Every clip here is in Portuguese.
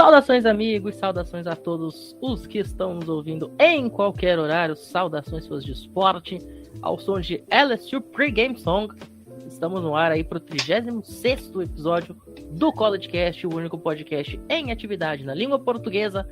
Saudações, amigos, saudações a todos os que estão nos ouvindo em qualquer horário, saudações fãs de esporte, ao som de LSU Pre-Game Song. Estamos no ar aí para o 36º episódio do CollegeCast, o único podcast em atividade na língua portuguesa,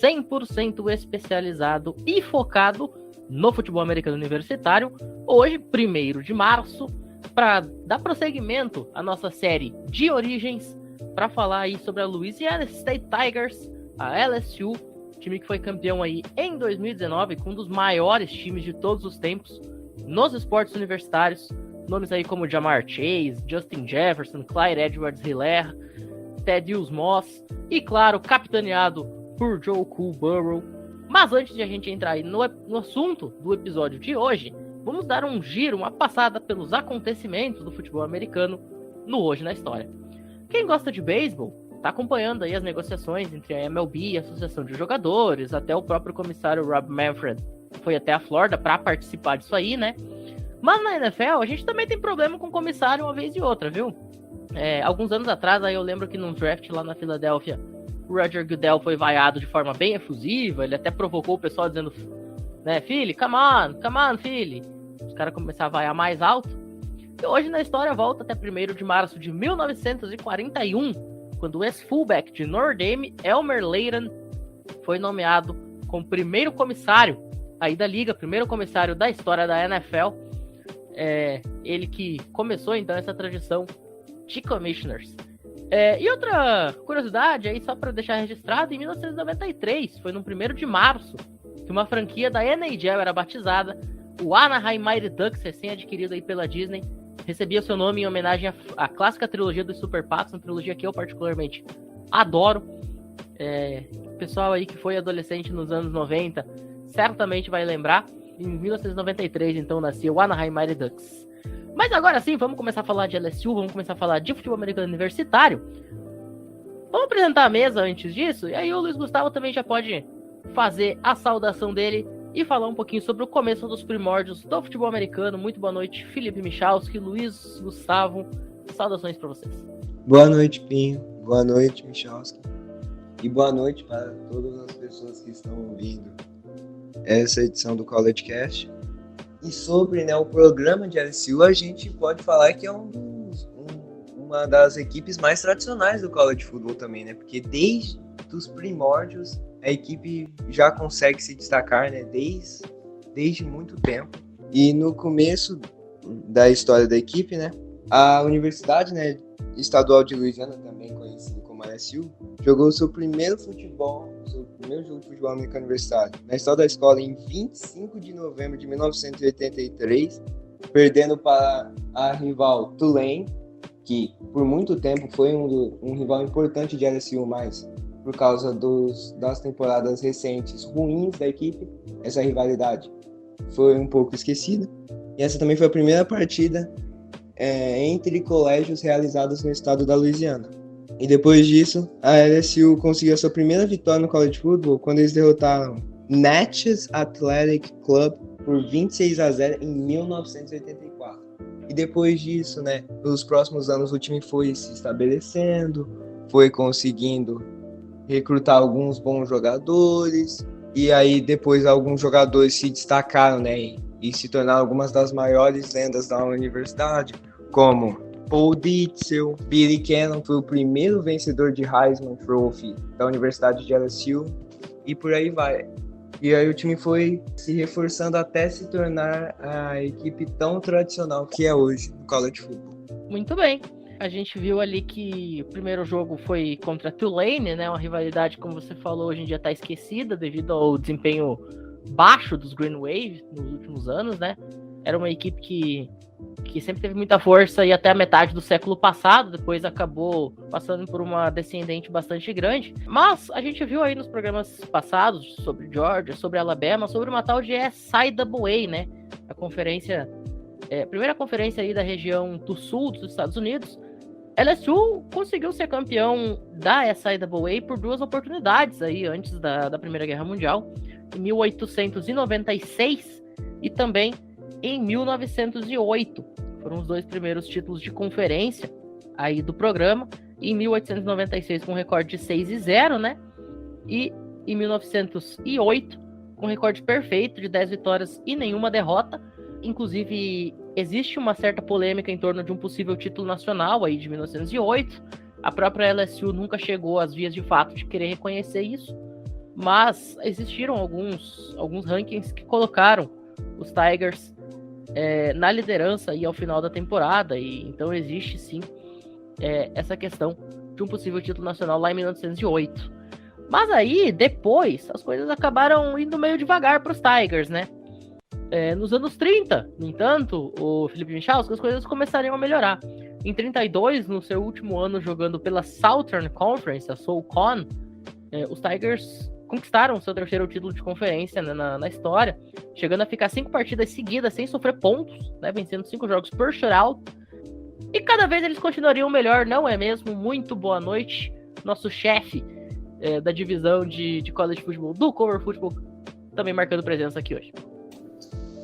100% especializado e focado no futebol americano universitário. Hoje, 1º de março, para dar prosseguimento à nossa série de origens, para falar aí sobre a Louisiana State Tigers, a LSU, time que foi campeão aí em 2019, com um dos maiores times de todos os tempos nos esportes universitários. Nomes aí como Ja'Marr Chase, Justin Jefferson, Clyde Edwards-Helaire, Thaddeus Moss e, claro, capitaneado por Joe Cool Burrow. Mas antes de a gente entrar aí no assunto do episódio de hoje, vamos dar um giro, uma passada pelos acontecimentos do futebol americano no Hoje na História. Quem gosta de beisebol está acompanhando aí as negociações entre a MLB e a Associação de Jogadores, até o próprio comissário Rob Manfred foi até a Flórida para participar disso aí, né? Mas na NFL a gente também tem problema com o comissário uma vez e outra, viu? Alguns anos atrás aí eu lembro que num draft lá na Filadélfia, o Roger Goodell foi vaiado de forma bem efusiva, ele até provocou o pessoal dizendo, né, Philly, come on, Philly. Os caras começaram a vaiar mais alto. E hoje na história volta até 1º de março de 1941, quando o ex-fullback de Notre Dame, Elmer Leighton, foi nomeado como primeiro comissário aí da liga, primeiro comissário da história da NFL. Ele que começou então essa tradição de commissioners. E outra curiosidade aí, só para deixar registrado, em 1993, foi no 1º de março, que uma franquia da NHL era batizada. O Anaheim Mighty Ducks, recém-adquirido aí pela Disney, recebia seu nome em homenagem à clássica trilogia dos Super Patos, uma trilogia que eu particularmente adoro. O pessoal aí que foi adolescente nos anos 90 certamente vai lembrar. Em 1993, então, nasceu o Anaheim Mighty Ducks. Mas agora sim, vamos começar a falar de LSU, vamos começar a falar de futebol americano universitário. Vamos apresentar a mesa antes disso, e aí o Luiz Gustavo também já pode fazer a saudação dele e falar um pouquinho sobre o começo dos primórdios do futebol americano. Muito boa noite, Felipe Michalski, Luiz Gustavo, saudações para vocês. Boa noite, Pinho. Boa noite, Michalski. E boa noite para todas as pessoas que estão ouvindo essa edição do CollegeCast. E sobre o programa de LSU, a gente pode falar que é uma das equipes mais tradicionais do college football também, né? Porque desde os primórdios a equipe já consegue se destacar, né? Desde muito tempo. E no começo da história da equipe, né? A Universidade, né, Estadual de Louisiana, também conhecida como LSU, jogou seu primeiro jogo de futebol americano universitário na história da escola em 25 de novembro de 1983, perdendo para a rival Tulane, que por muito tempo foi um rival importante de LSU, mas por causa das temporadas recentes ruins da equipe, essa rivalidade foi um pouco esquecida. E essa também foi a primeira partida entre colégios realizadas no estado da Louisiana. E depois disso, a LSU conseguiu a sua primeira vitória no college football quando eles derrotaram Natchez Athletic Club por 26-0 em 1984. E depois disso, né, nos próximos anos o time foi se estabelecendo, foi conseguindo recrutar alguns bons jogadores, e aí depois alguns jogadores se destacaram, né, e se tornaram algumas das maiores lendas da universidade, como Paul Ditzel, Billy Cannon, foi o primeiro vencedor de Heisman Trophy da Universidade de LSU, e por aí vai. E aí o time foi se reforçando até se tornar a equipe tão tradicional que é hoje no college football. Muito bem. A gente viu ali que o primeiro jogo foi contra Tulane, né? Uma rivalidade, como você falou, hoje em dia está esquecida devido ao desempenho baixo dos Green Wave nos últimos anos, né? Era uma equipe que sempre teve muita força e até a metade do século passado, depois acabou passando por uma descendente bastante grande. Mas a gente viu aí nos programas passados sobre Georgia, sobre Alabama, sobre uma tal de SIAA, né? A conferência, primeira conferência aí da região do sul dos Estados Unidos. LSU conseguiu ser campeão da SIAA por 2 oportunidades aí antes da Primeira Guerra Mundial, em 1896 e também em 1908. Foram os 2 primeiros títulos de conferência aí do programa. em 1896 com um recorde de 6-0, né? E em 1908 com um recorde perfeito de 10 vitórias e nenhuma derrota. Inclusive, existe uma certa polêmica em torno de um possível título nacional aí de 1908. A própria LSU nunca chegou às vias de fato de querer reconhecer isso, mas existiram alguns rankings que colocaram os Tigers na liderança aí ao final da temporada, e então existe sim essa questão de um possível título nacional lá em 1908. Mas aí, depois, as coisas acabaram indo meio devagar para os Tigers, né? Nos anos 30, no entanto, o Felipe Michalski, as coisas começariam a melhorar. Em 32, no seu último ano jogando pela Southern Conference, a SoCon, os Tigers conquistaram seu terceiro título de conferência, né, na história, chegando a ficar 5 partidas seguidas sem sofrer pontos, né, vencendo 5 jogos por shutout. E cada vez eles continuariam melhor, não é mesmo? Muito boa noite, nosso chefe da divisão de college football do Cover Football, também marcando presença aqui hoje.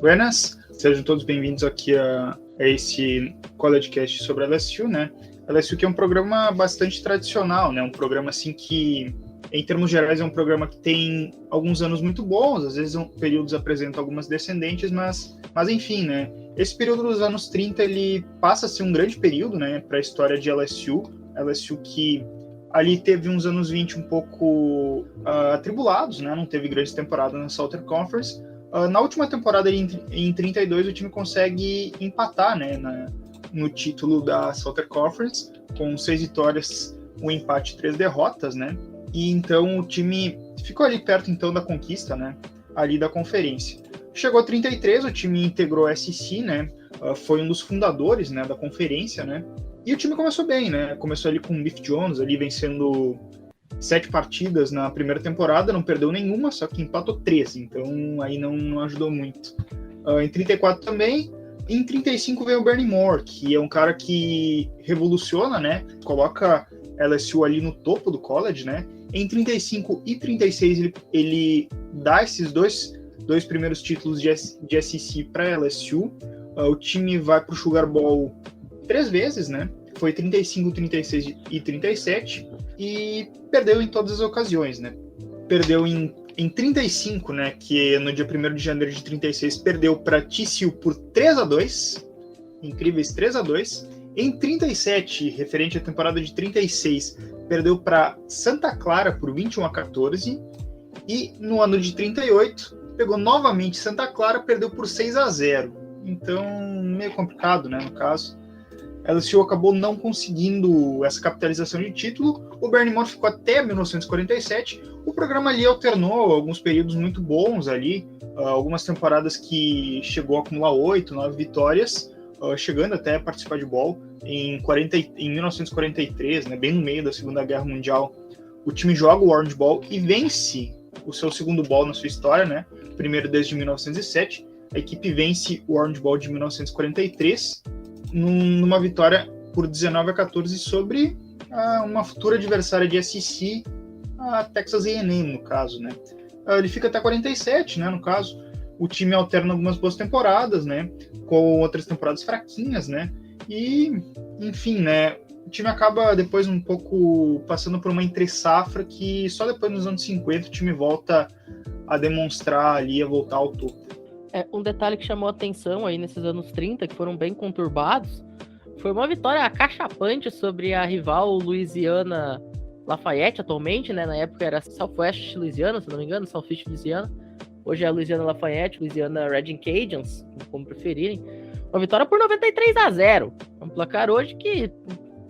Buenas, sejam todos bem-vindos aqui a esse CollegeCast sobre a LSU, né? A LSU que é um programa bastante tradicional, né? Um programa assim que, em termos gerais, é um programa que tem alguns anos muito bons, às vezes períodos apresentam algumas descendentes, mas enfim, né? Esse período dos anos 30, ele passa a ser um grande período, né, para a história de LSU. LSU que ali teve uns anos 20 um pouco atribulados, né? Não teve grande temporada na Southern Conference. Na última temporada, em 32, o time consegue empatar, né, no título da Southern Conference, com 6 vitórias, um empate e 3 derrotas, né? E então o time ficou ali perto então da conquista, né, ali da conferência. Chegou a 33, o time integrou a SEC, né? Foi um dos fundadores, né, da conferência, né? E o time começou bem, né? Começou ali com o Biff Jones ali vencendo 7 partidas na primeira temporada, não perdeu nenhuma, só que empatou 3, então aí não ajudou muito. Em 34 também, em 35 veio o Bernie Moore, que é um cara que revoluciona, né? Coloca LSU ali no topo do college, né? Em 35 e 36 ele dá esses dois primeiros títulos de SEC para LSU. O time vai para o Sugar Bowl 3 vezes, né? Foi 35, 36 e 37, e perdeu em todas as ocasiões, né? Perdeu em 35, né? Que no dia 1º de janeiro de 36, perdeu para TCU por 3-2, incríveis 3-2. Em 37, referente à temporada de 36, perdeu para Santa Clara por 21-14, e no ano de 38, pegou novamente Santa Clara, perdeu por 6-0. Então, meio complicado, né, no caso. LSU acabou não conseguindo essa capitalização de título. O Bernie Moore ficou até 1947. O programa ali alternou alguns períodos muito bons ali, algumas temporadas que chegou a acumular 8, 9 vitórias, chegando até a participar de bowl. Em 1943, né, bem no meio da Segunda Guerra Mundial, o time joga o Orange Bowl e vence o seu segundo bowl na sua história, né? Primeiro desde 1907. A equipe vence o Orange Bowl de 1943, numa vitória por 19-14 sobre uma futura adversária de SEC, a Texas A&M, no caso, né? Ele fica até 47, né, no caso. O time alterna algumas boas temporadas, né, com outras temporadas fraquinhas, né? E, enfim, né, o time acaba depois um pouco passando por uma entre-safra que só depois nos anos 50 o time volta a demonstrar ali, a voltar ao topo. Um detalhe que chamou a atenção aí nesses anos 30, que foram bem conturbados, foi uma vitória acachapante sobre a rival Louisiana Lafayette atualmente, né? Na época era Southwest Louisiana, se não me engano, Southeast Louisiana. Hoje é a Louisiana Lafayette, Louisiana Raging Cajuns, como preferirem. Uma vitória por 93-0. Um placar hoje que,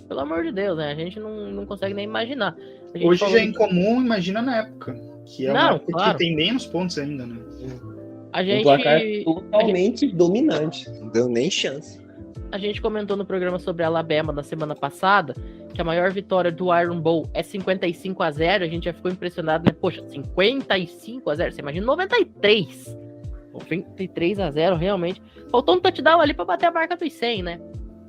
pelo amor de Deus, né? A gente não consegue nem imaginar. Hoje já é incomum, imagina na época. Que é uma época claro, que tem menos pontos ainda, né? Um placar totalmente dominante. Não deu nem chance. A gente comentou no programa sobre a Alabama na semana passada que a maior vitória do Iron Bowl é 55-0. A gente já ficou impressionado, né? Poxa, 55-0. Você imagina 93. 93-0, realmente. Faltou um touchdown ali pra bater a marca dos 100, né?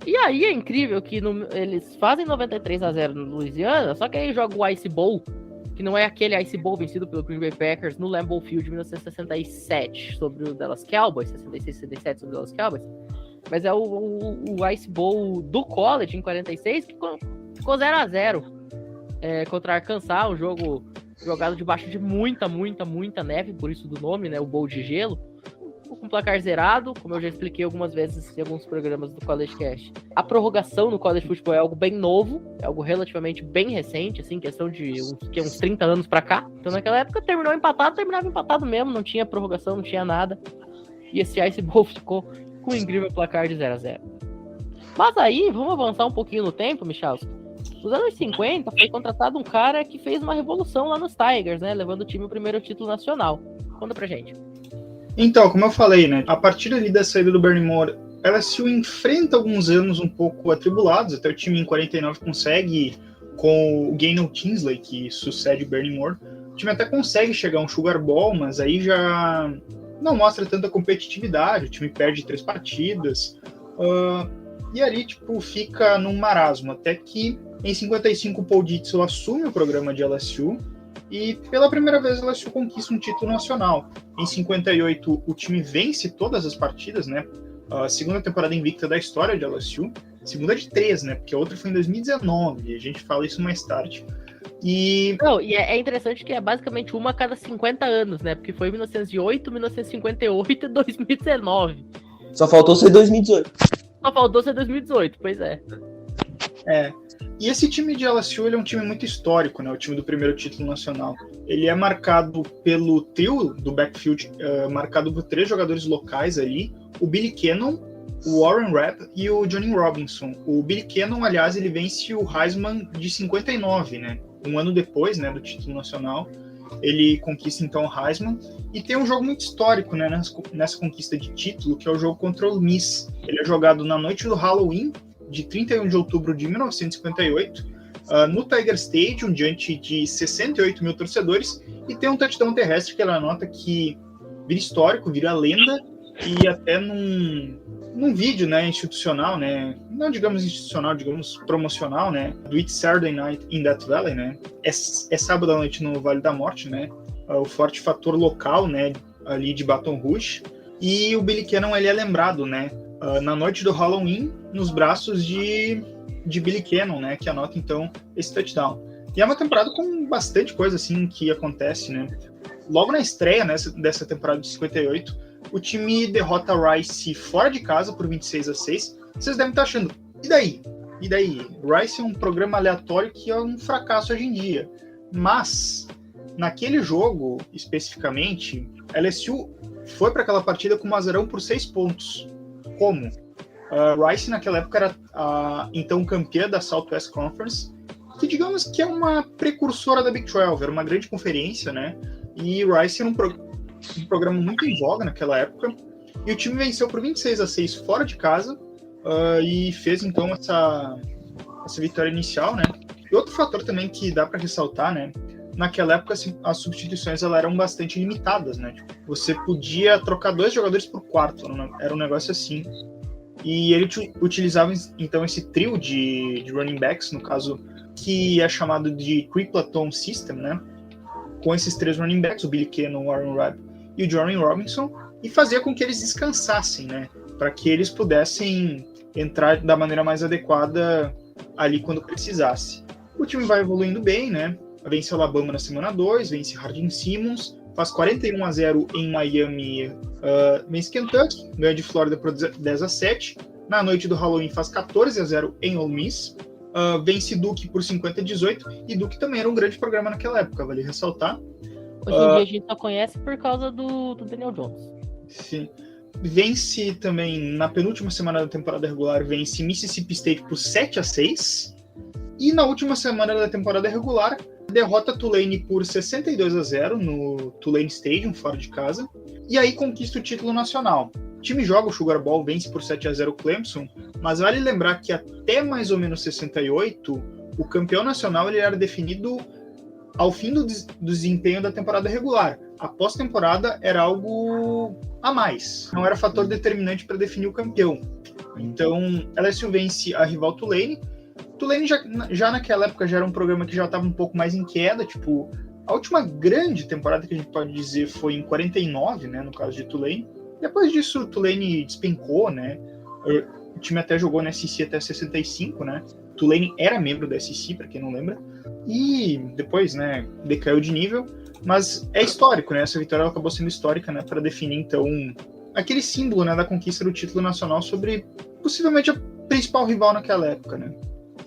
E aí é incrível que eles fazem 93-0 no Louisiana, só que aí joga o Ice Bowl, que não é aquele Ice Bowl vencido pelo Green Bay Packers no Lambeau Field de 1967 sobre o Dallas Cowboys, 66-67 sobre o Dallas Cowboys, mas é o Ice Bowl do college em 46, que ficou 0-0 contra Arkansas, um jogo jogado debaixo de muita neve, por isso do nome, né, o bowl de gelo, com placar zerado, como eu já expliquei algumas vezes em alguns programas do College Cast. A prorrogação no college football é algo bem novo, é algo relativamente bem recente, assim, questão de uns 30 anos pra cá. Então naquela época terminava empatado mesmo, não tinha prorrogação, não tinha nada. E esse Ice Bowl ficou com um incrível placar de 0-0. Mas aí, vamos avançar um pouquinho no tempo, Michalski. Nos anos 50, foi contratado um cara que fez uma revolução lá nos Tigers, né? Levando o time ao primeiro título nacional. Conta pra gente. Então, como eu falei, né? A partir ali da saída do Bernie Moore, LSU enfrenta alguns anos um pouco atribulados. Até o time em 49 consegue, com o Gaynell Tinsley, que sucede o Bernie Moore, o time até consegue chegar a um Sugar Bowl, mas aí já não mostra tanta competitividade. O time perde 3 partidas. E ali, tipo, fica num marasmo. Até que, em 55, o Paul Ditzel assume o programa de LSU e, pela primeira vez, o LSU conquista um título nacional. Em 58, o time vence todas as partidas, né? A segunda temporada invicta da história de LSU. Segunda de 3, né? Porque a outra foi em 2019. E a gente fala isso mais tarde. E é interessante que é basicamente uma a cada 50 anos, né? Porque foi 1908, 1958 e 2019. Só faltou ser 2018. Só faltou ser 2018, pois é. E esse time de LSU ele é um time muito histórico, né? O time do primeiro título nacional. Ele é marcado pelo trio do backfield, marcado por 3 jogadores locais ali: o Billy Cannon, o Warren Rapp e o Johnny Robinson. O Billy Cannon, aliás, ele vence o Heisman de 59, né? Um ano depois, né, do título nacional. Ele conquista então o Heisman e tem um jogo muito histórico, né, nessa conquista de título, que é o jogo contra o Ole Miss. Ele é jogado na noite do Halloween, de 31 de outubro de 1958, no Tiger Stadium, diante de 68 mil torcedores, e tem um touchdown terrestre que ela anota que vira histórico, vira lenda, e até num vídeo, né, institucional, né, não digamos institucional, digamos promocional, né, do It's Saturday Night in Death Valley, né, é sábado à noite no Vale da Morte, né, o forte fator local, né, ali de Baton Rouge, e o Billy Cannon, ele é lembrado, né, na noite do Halloween, nos braços de Billy Cannon, né, que anota então esse touchdown. E é uma temporada com bastante coisa assim que acontece, né. Logo na estreia dessa temporada de 58, o time derrota Rice fora de casa por 26-6. Vocês devem estar achando, e daí? E daí? Rice é um programa aleatório que é um fracasso hoje em dia. Mas, naquele jogo, especificamente, LSU foi para aquela partida com um azarão por 6 pontos. Como? Rice, naquela época, era então campeã da Southwest Conference, que digamos que é uma precursora da Big 12, era uma grande conferência, né? E Rice era um programa muito em voga naquela época, e o time venceu por 26-6 fora de casa, e fez então essa vitória inicial, né? E outro fator também que dá para ressaltar, né? Naquela época as substituições elas eram bastante limitadas, né? Você podia trocar 2 jogadores por quarto, era um negócio assim. E ele utilizava então esse trio de running backs, no caso, que é chamado de Criplaton System, né? Com esses 3 running backs, o Billy Cannon, o Warren Rapp e o Johnny Robinson, e fazia com que eles descansassem, né? Para que eles pudessem entrar da maneira mais adequada ali quando precisasse. O time vai evoluindo bem, né? Vence Alabama na semana 2, vence Hardin-Simmons, faz 41-0 em Miami, vence Kentucky, ganha de Flórida por 10-7. Na noite do Halloween faz 14-0 em Ole Miss, vence Duke por 50-18, e Duke também era um grande programa naquela época, vale ressaltar. Hoje em dia a gente só conhece por causa do Daniel Jones. Sim. Vence também, na penúltima semana da temporada regular, vence Mississippi State por 7-6. E na última semana da temporada regular, derrota Tulane por 62-0 no Tulane Stadium, fora de casa. E aí conquista o título nacional. O time joga o Sugar Bowl, vence por 7-0 o Clemson, mas vale lembrar que até mais ou menos 68, o campeão nacional ele era definido ao fim do desempenho da temporada regular. A pós-temporada era algo a mais, não era fator determinante para definir o campeão. Então, LSU vence a rival Tulane. Tulane já naquela época já era um programa que já estava um pouco mais em queda, tipo, a última grande temporada que a gente pode dizer foi em 49, né, no caso de Tulane. Depois disso, Tulane despencou, né, o time até jogou na SEC até 65, né, Tulane era membro da SEC, para quem não lembra, e depois, né, decaiu de nível, mas é histórico, né? Essa vitória ela acabou sendo histórica, né, para definir, então, aquele símbolo, né, da conquista do título nacional sobre, possivelmente, a principal rival naquela época, né?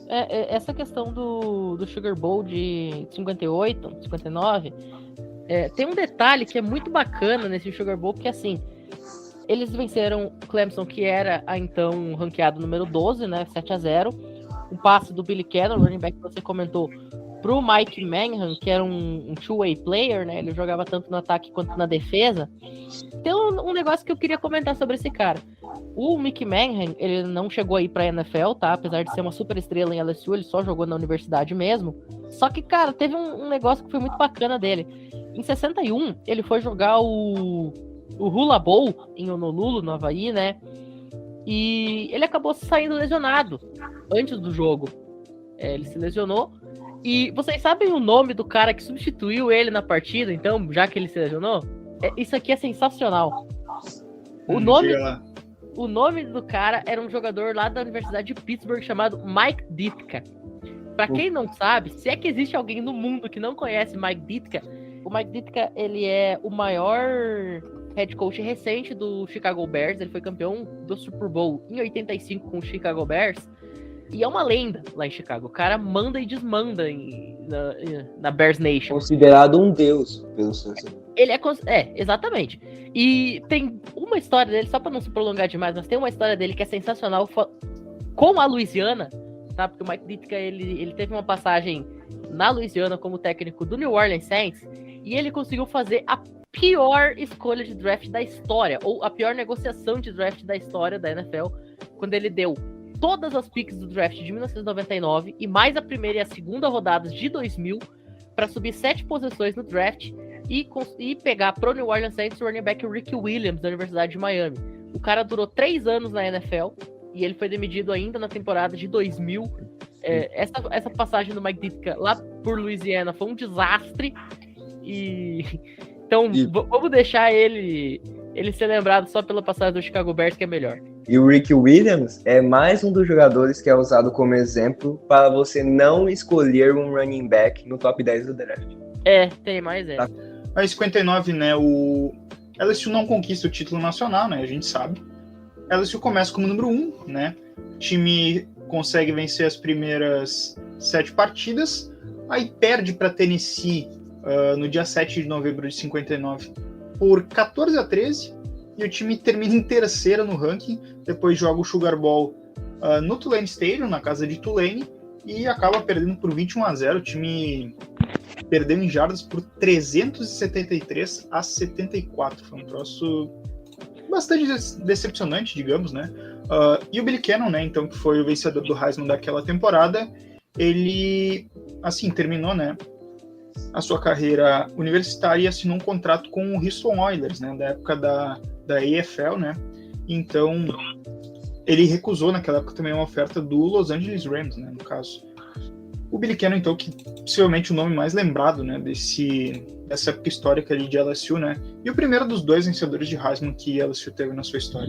Essa questão do Sugar Bowl de 58, 59, tem um detalhe que é muito bacana nesse Sugar Bowl, porque, assim, eles venceram Clemson, que era, então, ranqueado número 12, né, 7-0, um passe do Billy Cannon, running back que você comentou, pro Mike Manhan, que era um two-way player, né? Ele jogava tanto no ataque quanto na defesa. Tem um negócio que eu queria comentar sobre esse cara. O Mike Manhan, ele não chegou aí pra NFL, tá? Apesar de ser uma super estrela em LSU, ele só jogou na universidade mesmo. Só que, cara, teve um negócio que foi muito bacana dele. Em 61, ele foi jogar o Hula Bowl em Honolulu, no Havaí, né? E ele acabou saindo lesionado antes do jogo. Ele se lesionou. E vocês sabem o nome do cara que substituiu ele na partida, então, já que ele se lesionou? Isso aqui é sensacional. O nome do cara era um jogador lá da Universidade de Pittsburgh chamado Mike Ditka. Pra quem não sabe, se é que existe alguém no mundo que não conhece Mike Ditka, o Mike Ditka, ele é o maior head coach recente do Chicago Bears. Ele foi campeão do Super Bowl em 85 com o Chicago Bears. E é uma lenda lá em Chicago. O cara manda e desmanda na Bears Nation. Considerado um deus pelos torcedores. Ele exatamente. E tem uma história dele, só pra não se prolongar demais, mas tem uma história dele que é sensacional com a Louisiana, tá? Porque o Mike Ditka, ele teve uma passagem na Louisiana como técnico do New Orleans Saints, e ele conseguiu fazer a pior escolha de draft da história, ou a pior negociação de draft da história da NFL, quando ele deu todas as picks do draft de 1999 e mais a primeira e a segunda rodadas de 2000 para subir 7 posições no draft e pegar pro New Orleans Saints o running back Ricky Williams da Universidade de Miami. O cara durou 3 anos na NFL e ele foi demitido ainda na temporada de 2000. Essa passagem do Mike Ditka lá por Louisiana foi um desastre então vamos deixar ele ser lembrado só pela passagem do Chicago Bears, que é melhor. E o Ricky Williams é mais um dos jogadores que é usado como exemplo para você não escolher um running back no top 10 do draft. Tem mais Tá. Em 59, né, o LSU não conquista o título nacional, né, a gente sabe. LSU começa como número 1, né, o time consegue vencer as primeiras 7 partidas, aí perde para Tennessee no dia 7 de novembro de 59 por 14-13, e o time termina em terceiro no ranking, depois joga o Sugar Bowl no Tulane Stadium, na casa de Tulane, e acaba perdendo por 21-0. O time perdeu em jardas por 373-74. Foi um troço bastante decepcionante, digamos, né? E o Billy Cannon, né, então, que foi o vencedor do Heisman daquela temporada, ele, assim, terminou, né, a sua carreira universitária e assinou um contrato com o Houston Oilers, né, da época da AFL, né? Então, ele recusou naquela época também uma oferta do Los Angeles Rams, né, no caso. O Billy Cannon, então, que possivelmente o nome mais lembrado, né, dessa época histórica ali de LSU, né? E o primeiro dos 2 vencedores de Heisman que LSU teve na sua história.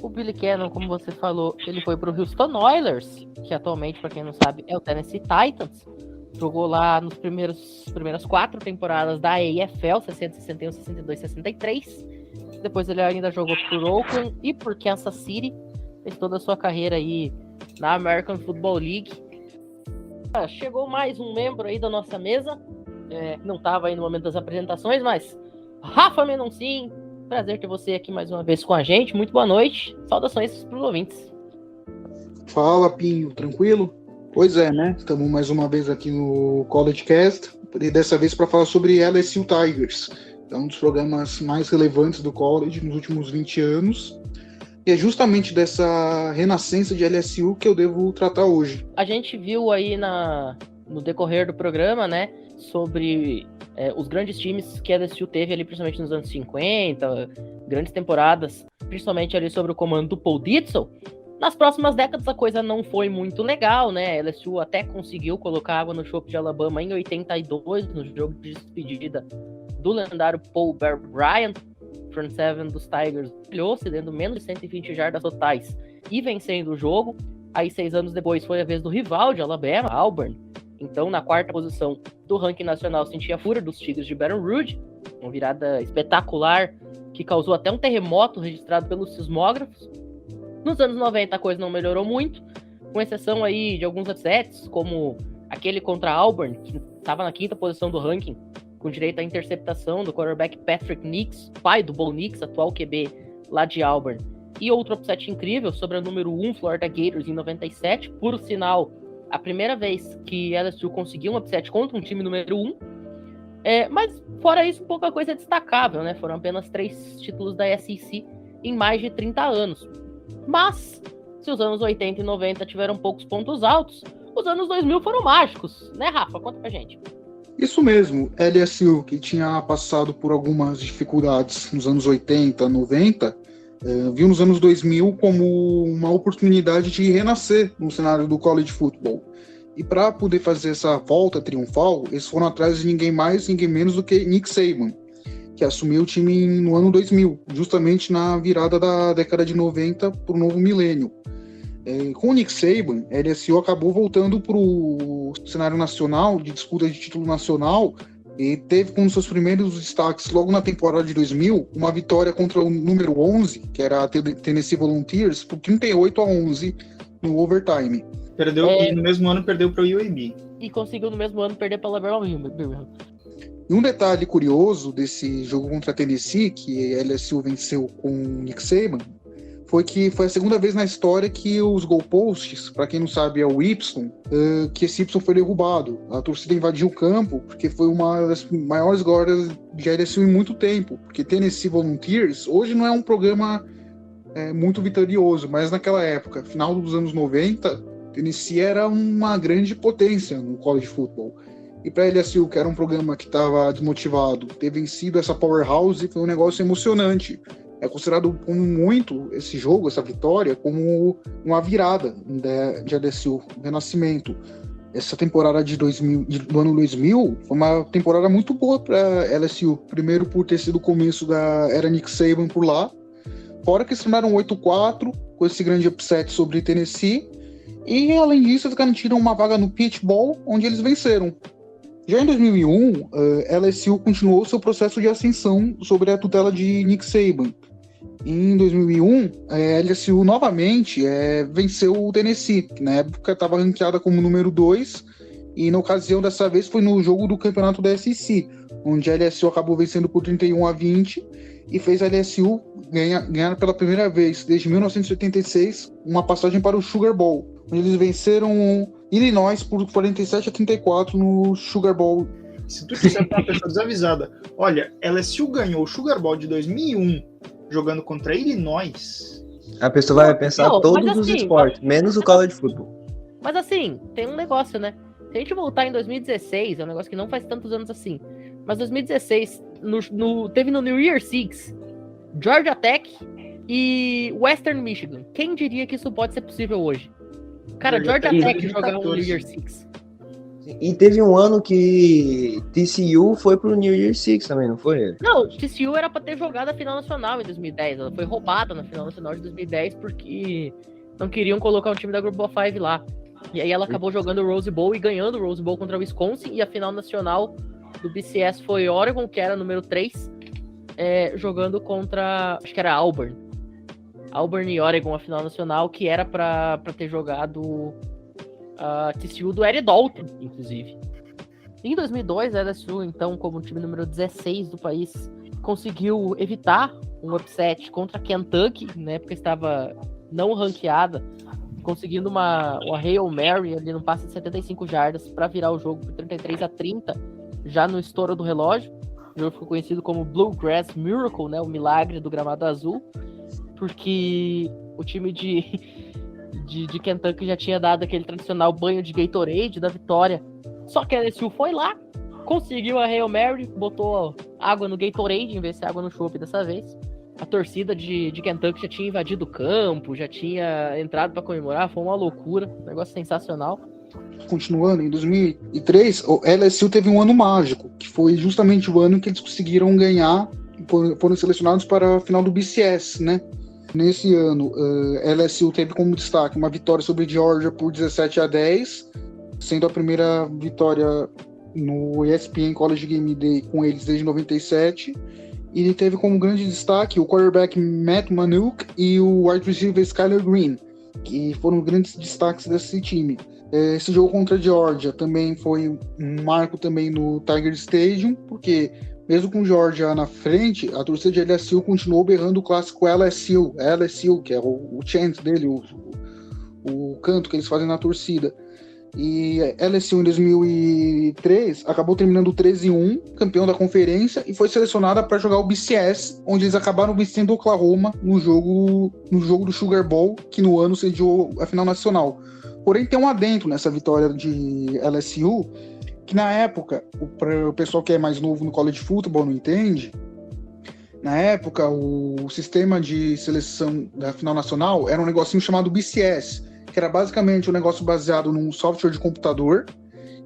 O Billy Cannon, como você falou, ele foi pro Houston Oilers, que atualmente, para quem não sabe, é o Tennessee Titans. Jogou lá nas primeiras 4 temporadas da AFL, 60, 61, 62, 63. Depois ele ainda jogou por Oakland e por Kansas City. Fez toda a sua carreira aí na American Football League. Chegou mais um membro aí da nossa mesa. Não estava aí no momento das apresentações, mas Rafa Menoncin, prazer ter você aqui mais uma vez com a gente. Muito boa noite. Saudações para os ouvintes. Fala, Pinho. Tranquilo? Pois é, né? Estamos mais uma vez aqui no College Cast, e dessa vez para falar sobre LSU Tigers. É um dos programas mais relevantes do college nos últimos 20 anos. E é justamente dessa renascença de LSU que eu devo tratar hoje. A gente viu aí no decorrer do programa, né, sobre os grandes times que a LSU teve ali, principalmente nos anos 50, grandes temporadas, principalmente ali sobre o comando do Paul Ditzel. Nas próximas décadas a coisa não foi muito legal, né? A LSU até conseguiu colocar água no chope de Alabama em 82, no jogo de despedida do lendário Paul Bear Bryant. Front seven dos Tigers brilhou, cedendo menos de 120 jardas totais e vencendo o jogo. Aí 6 anos depois foi a vez do rival de Alabama, Auburn. Então, na 4ª posição do ranking nacional, sentia a fúria dos Tigres de Baton Rouge, uma virada espetacular que causou até um terremoto registrado pelos sismógrafos. Nos anos 90 a coisa não melhorou muito, com exceção aí de alguns upsets, como aquele contra Auburn, que estava na 5ª posição do ranking, com direito à interceptação do quarterback Patrick Nix, pai do Bo Nix, atual QB lá de Auburn. E outro upset incrível sobre a número 1 Florida Gators em 97, por sinal, a primeira vez que LSU conseguiu um upset contra um time número 1. Mas fora isso, pouca coisa destacável, né? Foram apenas 3 títulos da SEC em mais de 30 anos. Mas, se os anos 80 e 90 tiveram poucos pontos altos, os anos 2000 foram mágicos, né, Rafa? Conta pra gente. Isso mesmo, LSU, que tinha passado por algumas dificuldades nos anos 80, 90, viu nos anos 2000 como uma oportunidade de renascer no cenário do college football. E para poder fazer essa volta triunfal, eles foram atrás de ninguém mais, ninguém menos do que Nick Saban, que assumiu o time no ano 2000, justamente na virada da década de 90 para o novo milênio. Com o Nick Saban, a LSU acabou voltando para o cenário nacional, de disputa de título nacional, e teve como seus primeiros destaques, logo na temporada de 2000, uma vitória contra o número 11, que era a Tennessee Volunteers, por 38-11 no overtime. Perdeu, e no mesmo ano perdeu para o UAB. E conseguiu no mesmo ano perder para o Birmingham. E um detalhe curioso desse jogo contra a Tennessee, que a LSU venceu com o Nick Saban, foi que foi a segunda vez na história que os goalposts, para quem não sabe é o Y, que esse Y foi derrubado. A torcida invadiu o campo, porque foi uma das maiores glórias de LSU em muito tempo, porque Tennessee Volunteers hoje não é um programa muito vitorioso, mas naquela época, final dos anos 90, Tennessee era uma grande potência no college football. E para a LSU, que era um programa que estava desmotivado, ter vencido essa powerhouse foi um negócio emocionante. É considerado como muito esse jogo, essa vitória, como uma virada de LSU, um renascimento. Essa temporada do ano 2000 foi uma temporada muito boa para LSU. Primeiro por ter sido o começo da era Nick Saban por lá. Fora que eles terminaram 8-4 com esse grande upset sobre Tennessee. E além disso, eles garantiram uma vaga no Peach Bowl, onde eles venceram. Já em 2001, LSU continuou seu processo de ascensão sobre a tutela de Nick Saban. Em 2001, a LSU novamente venceu o Tennessee, que na época estava ranqueada como número 2, e na ocasião dessa vez foi no jogo do campeonato da SEC, onde a LSU acabou vencendo por 31-20 e fez a LSU ganhar pela primeira vez desde 1986 uma passagem para o Sugar Bowl, onde eles venceram Illinois por 47-34 no Sugar Bowl. Se tu disser pra uma pessoa desavisada, olha, LSU ganhou o Sugar Bowl de 2001 jogando contra Illinois, A pessoa vai pensar todos os esportes, menos o college football. Mas assim, tem um negócio, né? Se a gente voltar em 2016, é um negócio que não faz tantos anos assim, mas 2016, teve no New Year Six, Georgia Tech e Western Michigan. Quem diria que isso pode ser possível hoje? Cara, Georgia Tech jogar um New Year Six. E teve um ano que TCU foi pro New Year Six também, não foi? Não, TCU era pra ter jogado a final nacional em 2010. Ela foi roubada na final nacional de 2010 porque não queriam colocar um time da Group of Five lá. E aí ela acabou jogando o Rose Bowl e ganhando o Rose Bowl contra o Wisconsin. E a final nacional do BCS foi Oregon, que era número 3, jogando contra, acho que era Auburn. Auburn e Oregon, a final nacional, que era pra ter jogado a TCU do Eric Dalton, inclusive. Em 2002, a LSU, então, como time número 16 do país, conseguiu evitar um upset contra Kentucky, na época estava não ranqueada, conseguindo uma Hail Mary ali no passe de 75 jardas para virar o jogo por 33-30, já no estouro do relógio. O jogo ficou conhecido como Bluegrass Miracle, né, o milagre do gramado azul, porque o time de Kentucky já tinha dado aquele tradicional banho de Gatorade da vitória. Só que a LSU foi lá, conseguiu a Hail Mary, botou água no Gatorade em vez de água no chopp dessa vez. A torcida de Kentucky já tinha invadido o campo, já tinha entrado para comemorar, foi uma loucura, um negócio sensacional. Continuando, em 2003, o LSU teve um ano mágico, que foi justamente o ano que eles conseguiram ganhar, foram selecionados para a final do BCS, né? Nesse ano, LSU teve como destaque uma vitória sobre Georgia por 17-10, sendo a primeira vitória no ESPN College Game Day com eles desde 97. E ele teve como grande destaque o quarterback Matt Manuk e o wide receiver Skyler Green, que foram grandes destaques desse time. Esse jogo contra a Georgia também foi um marco também no Tiger Stadium, porque mesmo com Georgia na frente, a torcida de LSU continuou berrando o clássico LSU, que é o chant dele, o canto que eles fazem na torcida. E LSU em 2003 acabou terminando 13-1, campeão da conferência, e foi selecionada para jogar o BCS, onde eles acabaram vencendo o Oklahoma no jogo do Sugar Bowl, que no ano sediou a final nacional. Porém, tem um adendo nessa vitória de LSU, que na época, o pessoal que é mais novo no college football não entende, na época o sistema de seleção da final nacional era um negocinho chamado BCS, que era basicamente um negócio baseado num software de computador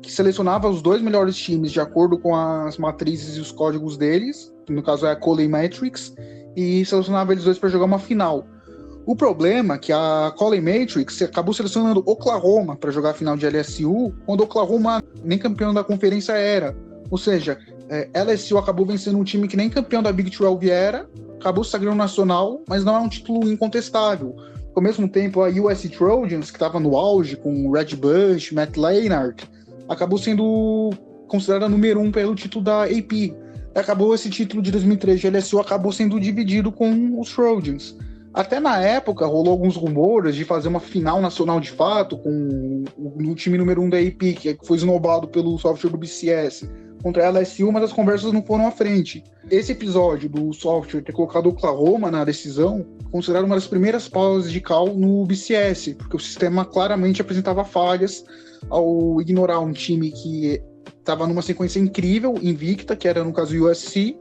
que selecionava os 2 melhores times de acordo com as matrizes e os códigos deles, que no caso é a Coley Matrix, e selecionava eles dois para jogar uma final. O problema é que a Coley Matrix acabou selecionando Oklahoma para jogar a final de LSU, quando Oklahoma nem campeão da conferência era. Ou seja, LSU acabou vencendo um time que nem campeão da Big 12 era, acabou se sagrando nacional, mas não é um título incontestável. Ao mesmo tempo, a USC Trojans, que estava no auge, com Red Bush, Matt Leinart, acabou sendo considerada número 1 pelo título da AP. Acabou esse título de 2003 de LSU acabou sendo dividido com os Trojans. Até na época, rolou alguns rumores de fazer uma final nacional de fato com o time número 1 da AP, que foi esnobado pelo software do BCS, contra a LSU, mas as conversas não foram à frente. Esse episódio do software ter colocado Oklahoma na decisão, considerado uma das primeiras pausas de cal no BCS, porque o sistema claramente apresentava falhas ao ignorar um time que estava numa sequência incrível, invicta, que era no caso o USC,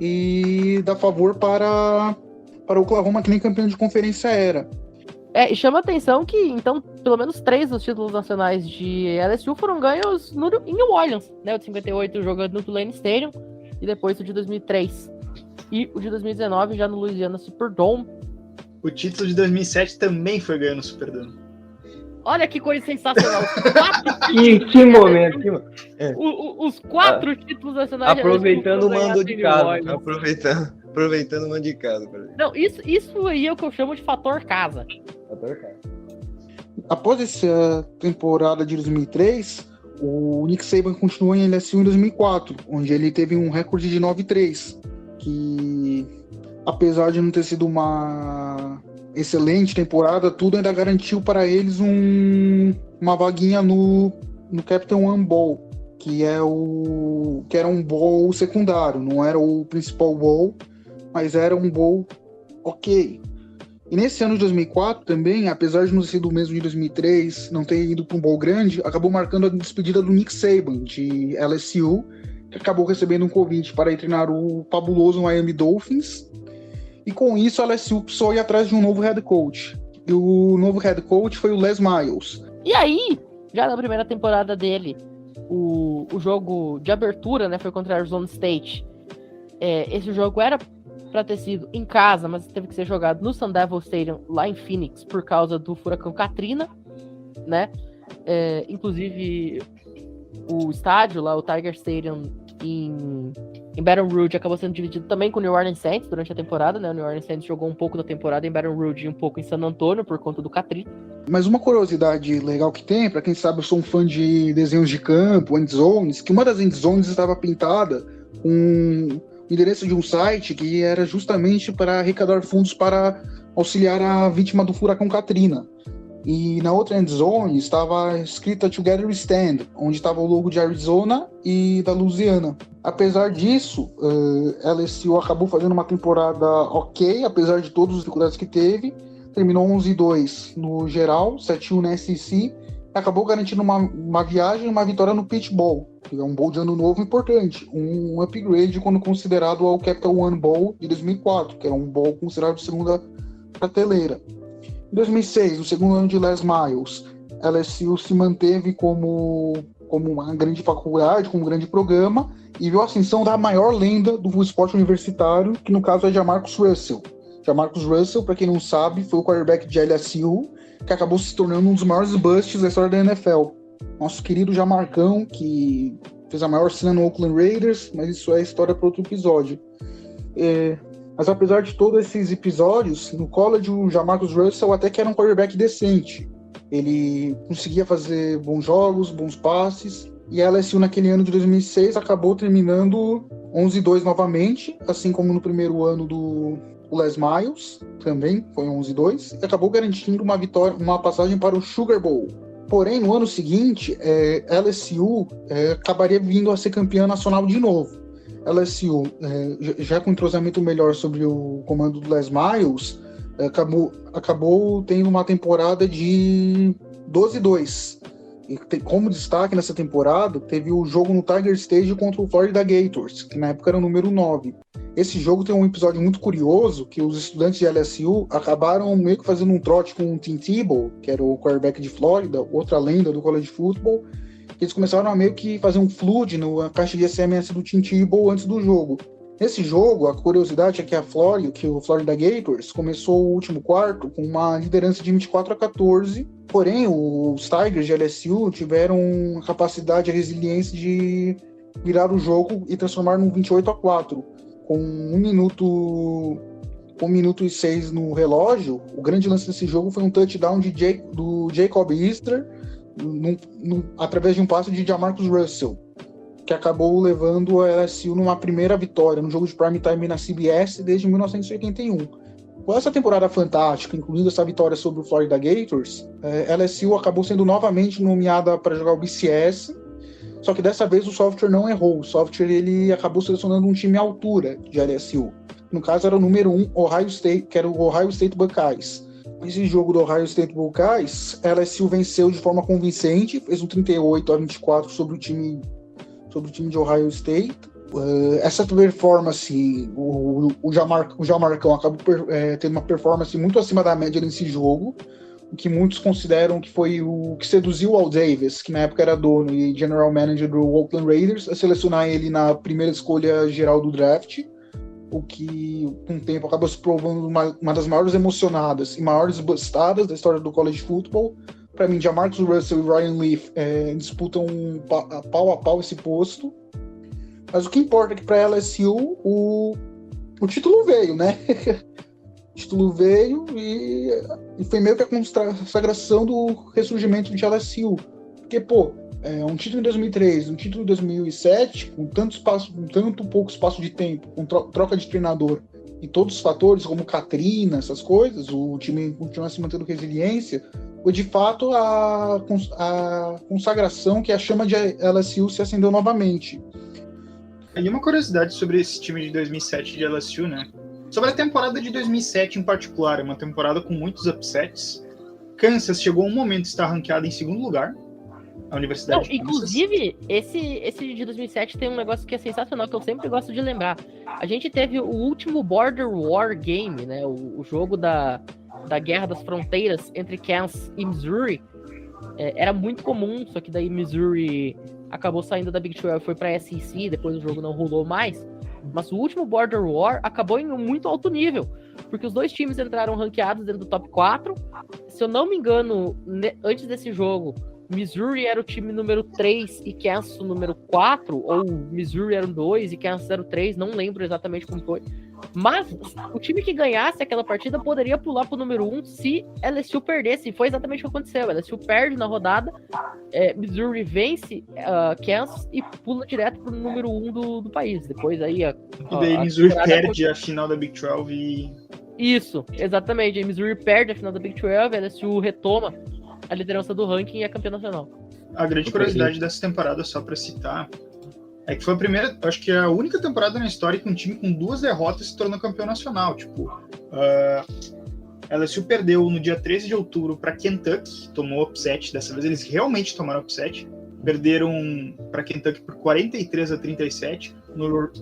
e dar favor para Oklahoma, que nem campeão de conferência era. E chama atenção que, então, pelo menos 3 dos títulos nacionais de LSU foram ganhos em New Orleans, né? O de 58 jogando no Tulane Stadium, e depois o de 2003. E o de 2019 já no Louisiana Superdome. O título de 2007 também foi ganho no Superdome. Olha que coisa sensacional. Que momento. Os 4 títulos nacionais aproveitando o mando de casa. Aproveitando o mando de casa. Não, isso aí é o que eu chamo de fator casa. Após essa temporada de 2003, o Nick Saban continuou em LSU em 2004, onde ele teve um recorde de 9-3, que apesar de não ter sido uma excelente temporada, tudo ainda garantiu para eles uma vaguinha no Captain One Bowl, que era um bowl secundário, não era o principal bowl, mas era um bowl ok. E nesse ano de 2004 também, apesar de não ter sido o mesmo de 2003, não ter ido para um bowl grande, acabou marcando a despedida do Nick Saban, de LSU, que acabou recebendo um convite para ir treinar o fabuloso Miami Dolphins. E com isso, a LSU precisou ir atrás de um novo head coach. E o novo head coach foi o Les Miles. E aí, já na primeira temporada dele, o jogo de abertura, né, foi contra a Arizona State. Esse jogo era para ter sido em casa, mas teve que ser jogado no Sun Devil Stadium, lá em Phoenix, por causa do furacão Katrina, né? Inclusive, o estádio lá, o Tiger Stadium em Baton Rouge, acabou sendo dividido também com o New Orleans Saints durante a temporada, né? O New Orleans Saints jogou um pouco da temporada em Baton Rouge e um pouco em San Antonio por conta do Katrina. Mas uma curiosidade legal que tem, para quem sabe, eu sou um fã de desenhos de campo, endzones, que uma das endzones estava pintada com o endereço de um site que era justamente para arrecadar fundos para auxiliar a vítima do furacão Katrina. E na outra endzone estava escrita Together We Stand, onde estava o logo de Arizona e da Louisiana. Apesar disso, LSU acabou fazendo uma temporada ok, apesar de todas as dificuldades que teve. Terminou 11-2 no geral, 7-1 na SEC, e acabou garantindo uma viagem e uma vitória no Peach Bowl, que é um bowl de ano novo importante, um upgrade quando considerado ao Capital One Bowl de 2004, que era um bowl considerado de segunda prateleira. Em 2006, no segundo ano de Les Miles, LSU se manteve como uma grande faculdade, como um grande programa, e viu a ascensão da maior lenda do esporte universitário, que no caso é Jamarcus Russell. Jamarcus Russell, para quem não sabe, foi o quarterback de LSU, que acabou se tornando um dos maiores busts da história da NFL. Nosso querido Jamarcão, que fez a maior cena no Oakland Raiders, mas isso é história para outro episódio. Mas apesar de todos esses episódios, no college o Jamarcus Russell até que era um quarterback decente. Ele conseguia fazer bons jogos, bons passes, e a LSU naquele ano de 2006 acabou terminando 11-2 novamente, assim como no primeiro ano do Les Miles, também foi 11-2, e acabou garantindo uma vitória, uma passagem para o Sugar Bowl. Porém, no ano seguinte, LSU acabaria vindo a ser campeã nacional de novo. LSU, já com entrosamento melhor sobre o comando do Les Miles, acabou tendo uma temporada de 12-2. E como destaque nessa temporada, teve o jogo no Tiger Stadium contra o Florida Gators, que na época era o número 9. Esse jogo tem um episódio muito curioso, que os estudantes de LSU acabaram meio que fazendo um trote com o Tim Tebow, que era o quarterback de Flórida, outra lenda do college football, que eles começaram a meio que fazer um flood na caixa de SMS do Tim Tebow antes do jogo. Nesse jogo, a curiosidade é que o Florida Gators começou o último quarto com uma liderança de 24-14, porém os Tigers de LSU tiveram a capacidade e a resiliência de virar o jogo e transformar num 28-4. Com 1 minuto e 6 no relógio, o grande lance desse jogo foi um touchdown do Jacob Easter através de um passe de Jamarcus Russell, que acabou levando a LSU numa primeira vitória no jogo de prime time na CBS desde 1981. Com essa temporada fantástica, incluindo essa vitória sobre o Florida Gators, LSU acabou sendo novamente nomeada para jogar o BCS, só que dessa vez o software não errou. O software ele acabou selecionando um time à altura de LSU. No caso era o número 1, Ohio State, que era o Ohio State Buckeyes. Nesse jogo do Ohio State Buckeyes, LSU venceu de forma convincente, fez um 38-24 sobre o time de Ohio State. Essa performance, o Jamarcão acabou tendo uma performance muito acima da média nesse jogo, o que muitos consideram que foi o que seduziu o Al Davis, que na época era dono e general manager do Oakland Raiders, a selecionar ele na primeira escolha geral do draft, o que com o tempo acabou se provando uma das maiores emocionadas e maiores bustadas da história do college football. Para mim, Jamarcus Russell e Ryan Leaf disputam pau a pau esse posto. Mas o que importa é que para LSU o título veio, né? O título veio e foi meio que a consagração do ressurgimento de LSU. Porque, um título em 2003, um título em 2007, com tanto pouco espaço de tempo, com troca de treinador e todos os fatores, como Katrina, essas coisas, o time continua se mantendo resiliência, foi de fato a consagração que a chama de LSU se acendeu novamente. E uma curiosidade sobre esse time de 2007 de LSU, né? Sobre a temporada de 2007 em particular, é uma temporada com muitos upsets. Kansas chegou a um momento de estar ranqueado em segundo lugar, a Universidade de Kansas. Inclusive, esse de 2007 tem um negócio que é sensacional, que eu sempre gosto de lembrar. A gente teve o último Border War Game, né? O jogo da Guerra das Fronteiras entre Kansas e Missouri. Era muito comum, só que daí Missouri acabou saindo da Big 12 e foi pra SEC, depois o jogo não rolou mais. Mas o último Border War acabou em muito alto nível, porque os dois times entraram ranqueados dentro do top 4. Se eu não me engano, antes desse jogo, Missouri era o time número 3 e Kansas o número 4, ou Missouri era o 2 e Kansas era o 3, não lembro exatamente como foi. Mas o time que ganhasse aquela partida poderia pular pro número 1 se LSU perdesse, e foi exatamente o que aconteceu. LSU perde na rodada, Missouri vence Kansas e pula direto pro número 1 do país. Depois aí e daí Missouri perde a final da Big 12 e... Isso, exatamente. A Missouri perde a final da Big 12, a LSU retoma a liderança do ranking e é campeão nacional. A grande curiosidade dessa temporada, só para citar, é que foi a primeira, acho que é a única temporada na história que um time com 2 derrotas se tornou campeão nacional. Tipo, LSU perdeu no dia 13 de outubro para Kentucky, tomou upset, dessa vez eles realmente tomaram upset, perderam para Kentucky por 43-37,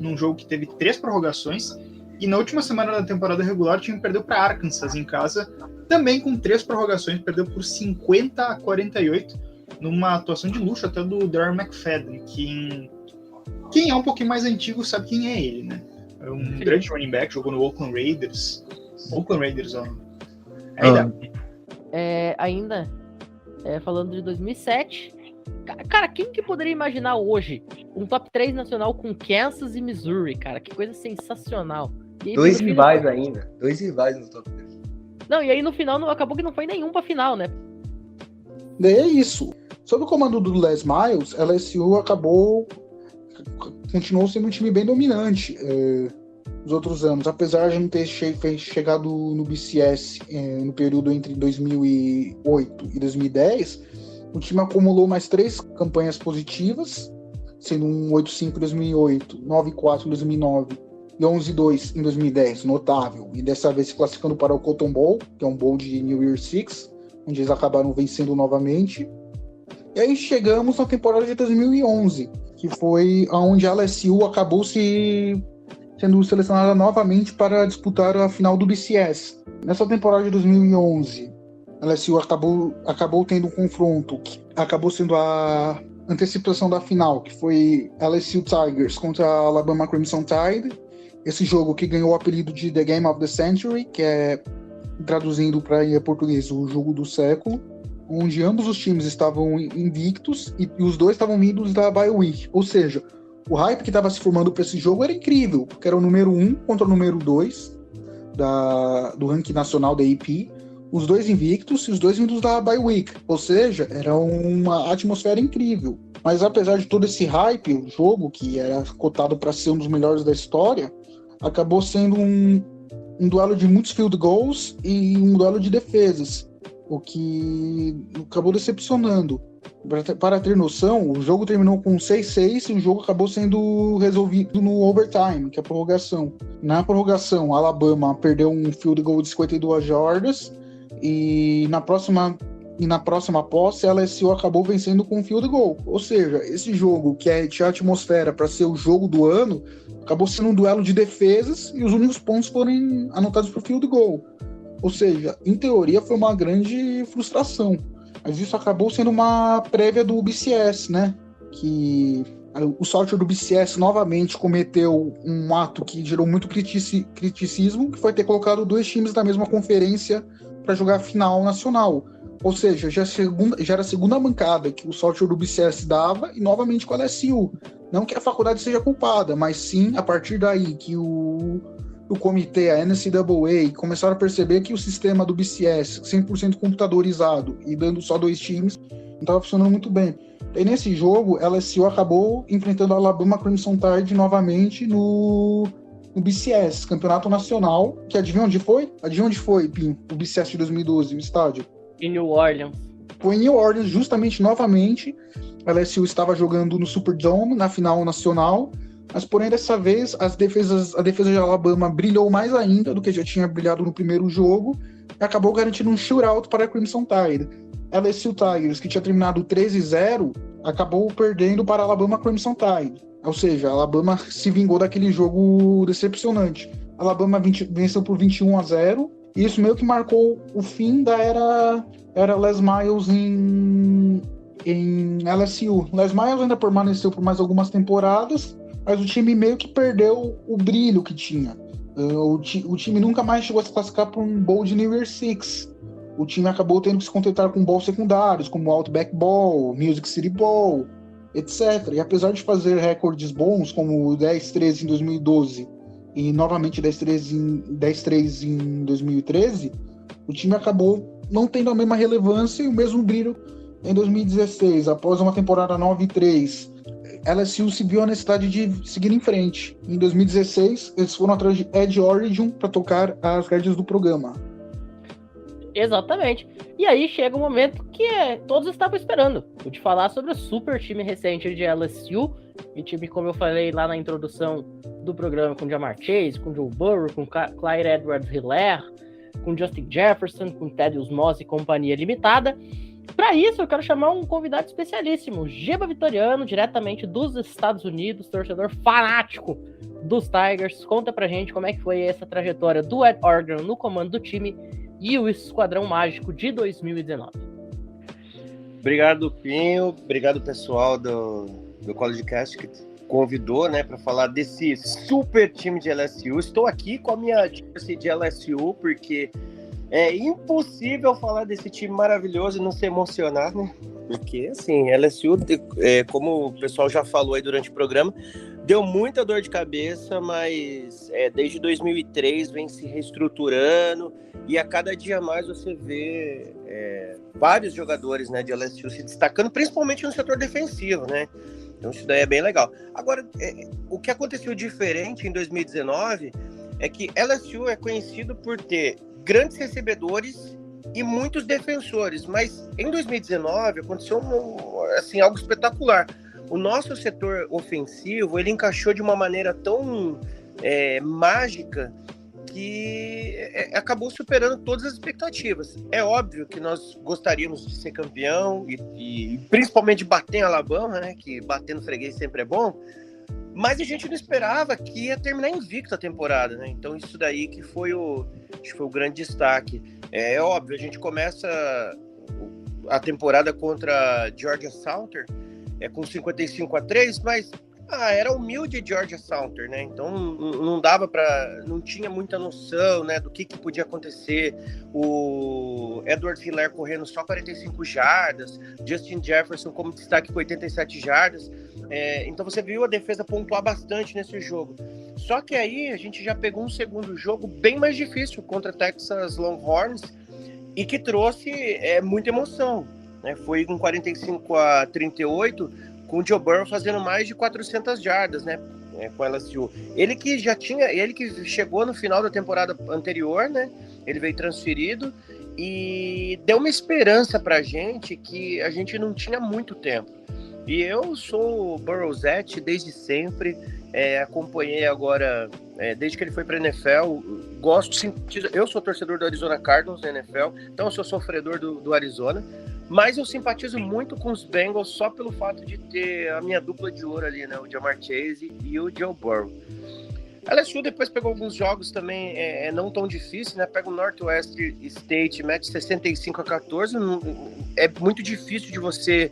num jogo que teve 3 prorrogações, e na última semana da temporada regular o time perdeu para Arkansas em casa, também com 3 prorrogações, perdeu por 50-48, numa atuação de luxo até do Darren McFadden, que quem é um pouquinho mais antigo sabe quem é ele, né? É um grande running back, jogou no Oakland Raiders, Oakland Raiders, ó. Ainda? Ainda falando de 2007. Cara, quem que poderia imaginar hoje um top 3 nacional com Kansas e Missouri, cara? Que coisa sensacional. E aí, 2 rivais ainda. 2 rivais no top 3. Não, e aí no final acabou que não foi nenhum pra final, né? Daí é isso. Sob o comando do Les Miles, a LSU continuou sendo um time bem dominante nos outros anos. Apesar de não ter chegado no BCS no período entre 2008 e 2010, o time acumulou mais 3 campanhas positivas, sendo um 8-5 em 2008, 9-4 em 2009 e 11-2 em 2010, notável. E dessa vez se classificando para o Cotton Bowl, que é um bowl de New Year's Six, onde eles acabaram vencendo novamente. E aí chegamos na temporada de 2011, que foi onde a LSU acabou sendo selecionada novamente para disputar a final do BCS. Nessa temporada de 2011, a LSU acabou tendo um confronto que acabou sendo a antecipação da final, que foi LSU Tigers contra a Alabama Crimson Tide. Esse jogo que ganhou o apelido de The Game of the Century, que é, traduzindo para português, o jogo do século, onde ambos os times estavam invictos e os dois estavam vindos da bye week. Ou seja, o hype que estava se formando para esse jogo era incrível, porque era o número 1 contra o número 2 do ranking nacional da AP, os dois invictos e os dois vindos da bye week. Ou seja, era uma atmosfera incrível. Mas apesar de todo esse hype, o jogo, que era cotado para ser um dos melhores da história, acabou sendo um duelo de muitos field goals e um duelo de defesas, o que acabou decepcionando. Para ter noção, o jogo terminou com 6-6 e o jogo acabou sendo resolvido no overtime, que é a prorrogação. Na prorrogação, a Alabama perdeu um field goal de 52 jardas e na próxima posse, a LSU acabou vencendo com um field goal. Ou seja, esse jogo, que tinha atmosfera para ser o jogo do ano, acabou sendo um duelo de defesas e os únicos pontos foram anotados por field goal. Ou seja, em teoria foi uma grande frustração. Mas isso acabou sendo uma prévia do BCS, né? Que o software do BCS novamente cometeu um ato que gerou muito criticismo, que foi ter colocado 2 times da mesma conferência para jogar a final nacional. Ou seja, já era a segunda mancada que o software do BCS dava, e novamente com a LSU. Não que a faculdade seja culpada, mas sim a partir daí que o comitê, a NCAA, começaram a perceber que o sistema do BCS, 100% computadorizado e dando só 2 times, não estava funcionando muito bem. E nesse jogo, a LSU acabou enfrentando a Alabama Crimson Tide novamente no BCS, Campeonato Nacional, que adivinha onde foi? Adivinha onde foi, Pinho? O BCS de 2012, o estádio? Em New Orleans. Foi em New Orleans, justamente novamente. A LSU estava jogando no Superdome, na final nacional, mas porém dessa vez a defesa de Alabama brilhou mais ainda do que já tinha brilhado no primeiro jogo e acabou garantindo um shootout para a Crimson Tide. A LSU Tigers, que tinha terminado 13-0, acabou perdendo para a Alabama Crimson Tide. Ou seja, a Alabama se vingou daquele jogo decepcionante. A Alabama venceu por 21-0, e isso meio que marcou o fim da era Les Miles em LSU. Les Miles ainda permaneceu por mais algumas temporadas, mas o time meio que perdeu o brilho que tinha. O time nunca mais chegou a se classificar para um bowl de New Year's Six. O time acabou tendo que se contentar com bowls secundários, como Outback Bowl, Music City Bowl, etc. E apesar de fazer recordes bons, como o 10-13 em 2012 e novamente 10-3 em 2013, o time acabou não tendo a mesma relevância e o mesmo brilho em 2016. Após uma temporada 9-3, LSU se viu a necessidade de seguir em frente. Em 2016, eles foram atrás de Ed Orgeron para tocar as rédeas do programa. Exatamente. E aí chega um momento que todos estavam esperando. O de falar sobre o super time recente de LSU. E time, como eu falei lá na introdução do programa, com Ja'Marr Chase, com Joe Burrow, com Clyde Edwards-Helaire, com Justin Jefferson, com Thaddeus Moss e companhia limitada. Para isso, eu quero chamar um convidado especialíssimo, Giba Vitoriano, diretamente dos Estados Unidos, torcedor fanático dos Tigers. Conta pra gente como é que foi essa trajetória do Ed Orgeron no comando do time e o Esquadrão Mágico de 2019. Obrigado, Pinho. Obrigado, pessoal do CollegeCast, que convidou, né, para falar desse super time de LSU. Estou aqui com a minha jersey de LSU, porque é impossível falar desse time maravilhoso e não se emocionar, né? Porque, assim, LSU, como o pessoal já falou aí durante o programa, deu muita dor de cabeça, mas desde 2003 vem se reestruturando e a cada dia mais você vê vários jogadores, né, de LSU se destacando, principalmente no setor defensivo, né? Então isso daí é bem legal. Agora, o que aconteceu diferente em 2019 é que LSU é conhecido por ter grandes recebedores e muitos defensores, mas em 2019 aconteceu algo espetacular. O nosso setor ofensivo, ele encaixou de uma maneira tão mágica que acabou superando todas as expectativas. É óbvio que nós gostaríamos de ser campeão e principalmente bater em Alabama, né, que bater no freguês sempre é bom, mas a gente não esperava que ia terminar invicto a temporada, né? Então isso daí que foi o grande destaque. É óbvio, a gente começa a temporada contra Georgia Southern com 55-3, mas era humilde Georgia Southern, né? Então não tinha muita noção, né, do que podia acontecer. O Edward Hiller correndo só 45 jardas, Justin Jefferson como destaque com 87 jardas. Então você viu a defesa pontuar bastante nesse jogo. Só que aí a gente já pegou um segundo jogo bem mais difícil contra Texas Longhorns e que trouxe muita emoção, né? Foi com 45-38, com o Joe Burrow fazendo mais de 400 jardas, né, com a LSU. Ele que chegou no final da temporada anterior, né? Ele veio transferido e deu uma esperança pra gente que a gente não tinha muito tempo. E eu sou o Burrowzete desde sempre, acompanhei agora, desde que ele foi para a NFL, eu sou torcedor do Arizona Cardinals na NFL, então eu sou sofredor do Arizona, mas eu simpatizo muito com os Bengals só pelo fato de ter a minha dupla de ouro ali, né, o Ja'Marr Chase e o Joe Burrow. A LSU depois pegou alguns jogos também não tão difíceis, né? Pega o Northwest State, mete 65-14. É muito difícil de você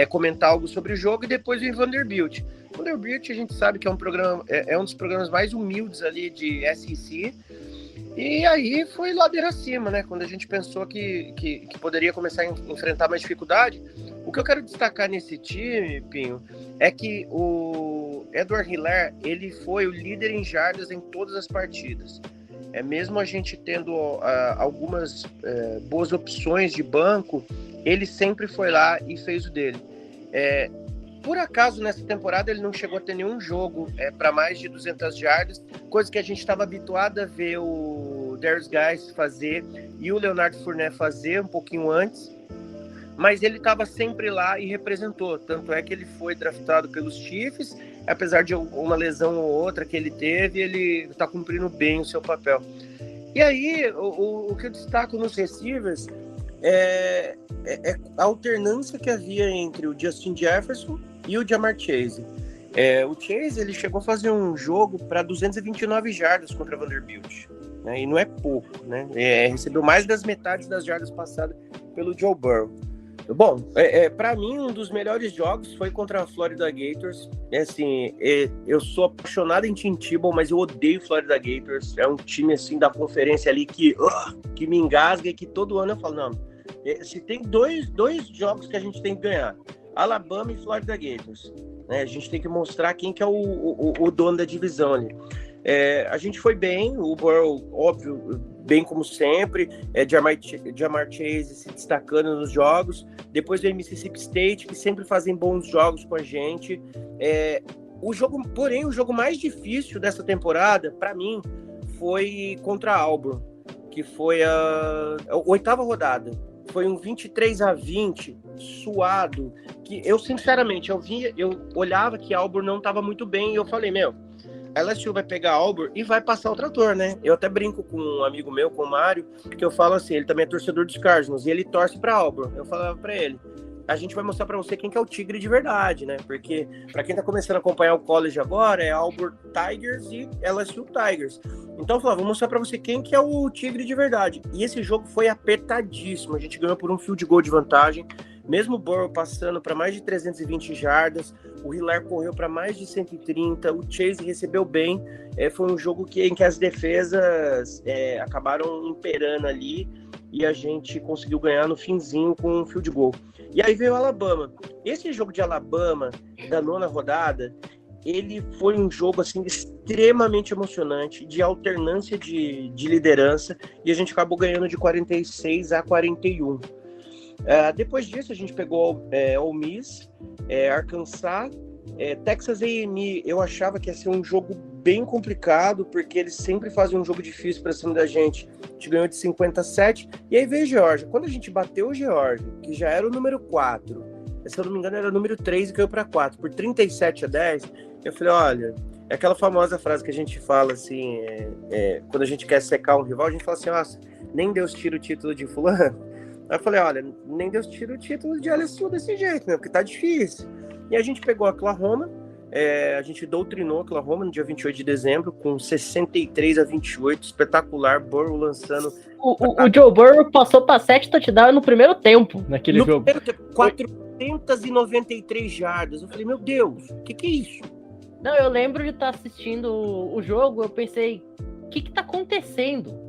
comentar algo sobre o jogo. E depois vem Vanderbilt. Vanderbilt a gente sabe que é um dos programas mais humildes ali de SEC. E aí foi ladeira acima, né? Quando a gente pensou que poderia começar a enfrentar mais dificuldade. O que eu quero destacar nesse time, Pinho, é que o Edward Hiller, ele foi o líder em jardas em todas as partidas. Mesmo a gente tendo algumas boas opções de banco, ele sempre foi lá e fez o dele. Por acaso, nessa temporada, ele não chegou a ter nenhum jogo para mais de 200 jardas, coisa que a gente estava habituado a ver o Darius Guice fazer e o Leonard Fournette fazer um pouquinho antes, mas ele estava sempre lá e representou. Tanto é que ele foi draftado pelos Chiefs, apesar de uma lesão ou outra que ele teve, ele está cumprindo bem o seu papel. E aí, o que eu destaco nos receivers é a alternância que havia entre o Justin Jefferson e o Ja'Marr Chase. O Chase, ele chegou a fazer um jogo para 229 jardas contra Vanderbilt, né? E não é pouco, né? Recebeu mais das metades das jardas passadas pelo Joe Burrow. Bom, para mim, um dos melhores jogos foi contra a Florida Gators. Assim, eu sou apaixonado em Tim Tebow, mas eu odeio Florida Gators. É um time assim da conferência ali que me engasga e que todo ano eu falo, não, se tem dois jogos que a gente tem que ganhar, Alabama e Florida Gators, né? A gente tem que mostrar quem que é o dono da divisão ali. A gente foi bem, o Burrow, óbvio, bem como sempre, Ja'Marr Chase se destacando nos jogos. Depois vem Mississippi State, que sempre fazem bons jogos com a gente. Porém, o jogo mais difícil dessa temporada, para mim, foi contra a Auburn, que foi a 8ª rodada. Foi um 23-20, suado, que eu, sinceramente, eu olhava que a Auburn não estava muito bem, e eu falei, a LSU vai pegar a Auburn e vai passar o trator, né? Eu até brinco com um amigo meu, com o Mário, que eu falo assim, ele também é torcedor dos Cardinals, e ele torce pra Auburn. Eu falava pra ele, a gente vai mostrar pra você quem que é o tigre de verdade, né? Porque pra quem tá começando a acompanhar o college agora, é Auburn Tigers e LSU Tigers. Então eu falava, vou mostrar pra você quem que é o tigre de verdade. E esse jogo foi apertadíssimo, a gente ganhou por um field goal de vantagem, mesmo o Burrow passando para mais de 320 jardas, o Hillard correu para mais de 130, o Chase recebeu bem, foi um jogo em que as defesas acabaram imperando ali, e a gente conseguiu ganhar no finzinho com um field goal. E aí veio o Alabama. Esse jogo de Alabama, da 9ª rodada, ele foi um jogo assim, extremamente emocionante, de alternância de liderança, e a gente acabou ganhando de 46-41. Depois disso, a gente pegou Ole Miss, Arkansas, Texas A&M. Eu achava que ia ser um jogo bem complicado, porque eles sempre fazem um jogo difícil para cima da gente. A gente ganhou de 57, e aí veio Georgia. Quando a gente bateu o Georgia, que já era o número 4, se eu não me engano era o número 3 e caiu para 4, por 37-10, eu falei, olha, é aquela famosa frase que a gente fala assim, quando a gente quer secar um rival, a gente fala assim, nossa, nem Deus tira o título de fulano. Aí eu falei, olha, nem Deus tira o título de LSU desse jeito, né, porque tá difícil. E a gente pegou a Oklahoma, a gente doutrinou a Oklahoma no dia 28 de dezembro, com 63-28, espetacular, Burrow lançando... O Joe Burrow passou para 7 touchdowns no primeiro tempo, naquele jogo. No primeiro tempo, 493 jardas. Eu falei, meu Deus, o que é isso? Não, eu lembro de estar assistindo o jogo, eu pensei, o que tá acontecendo?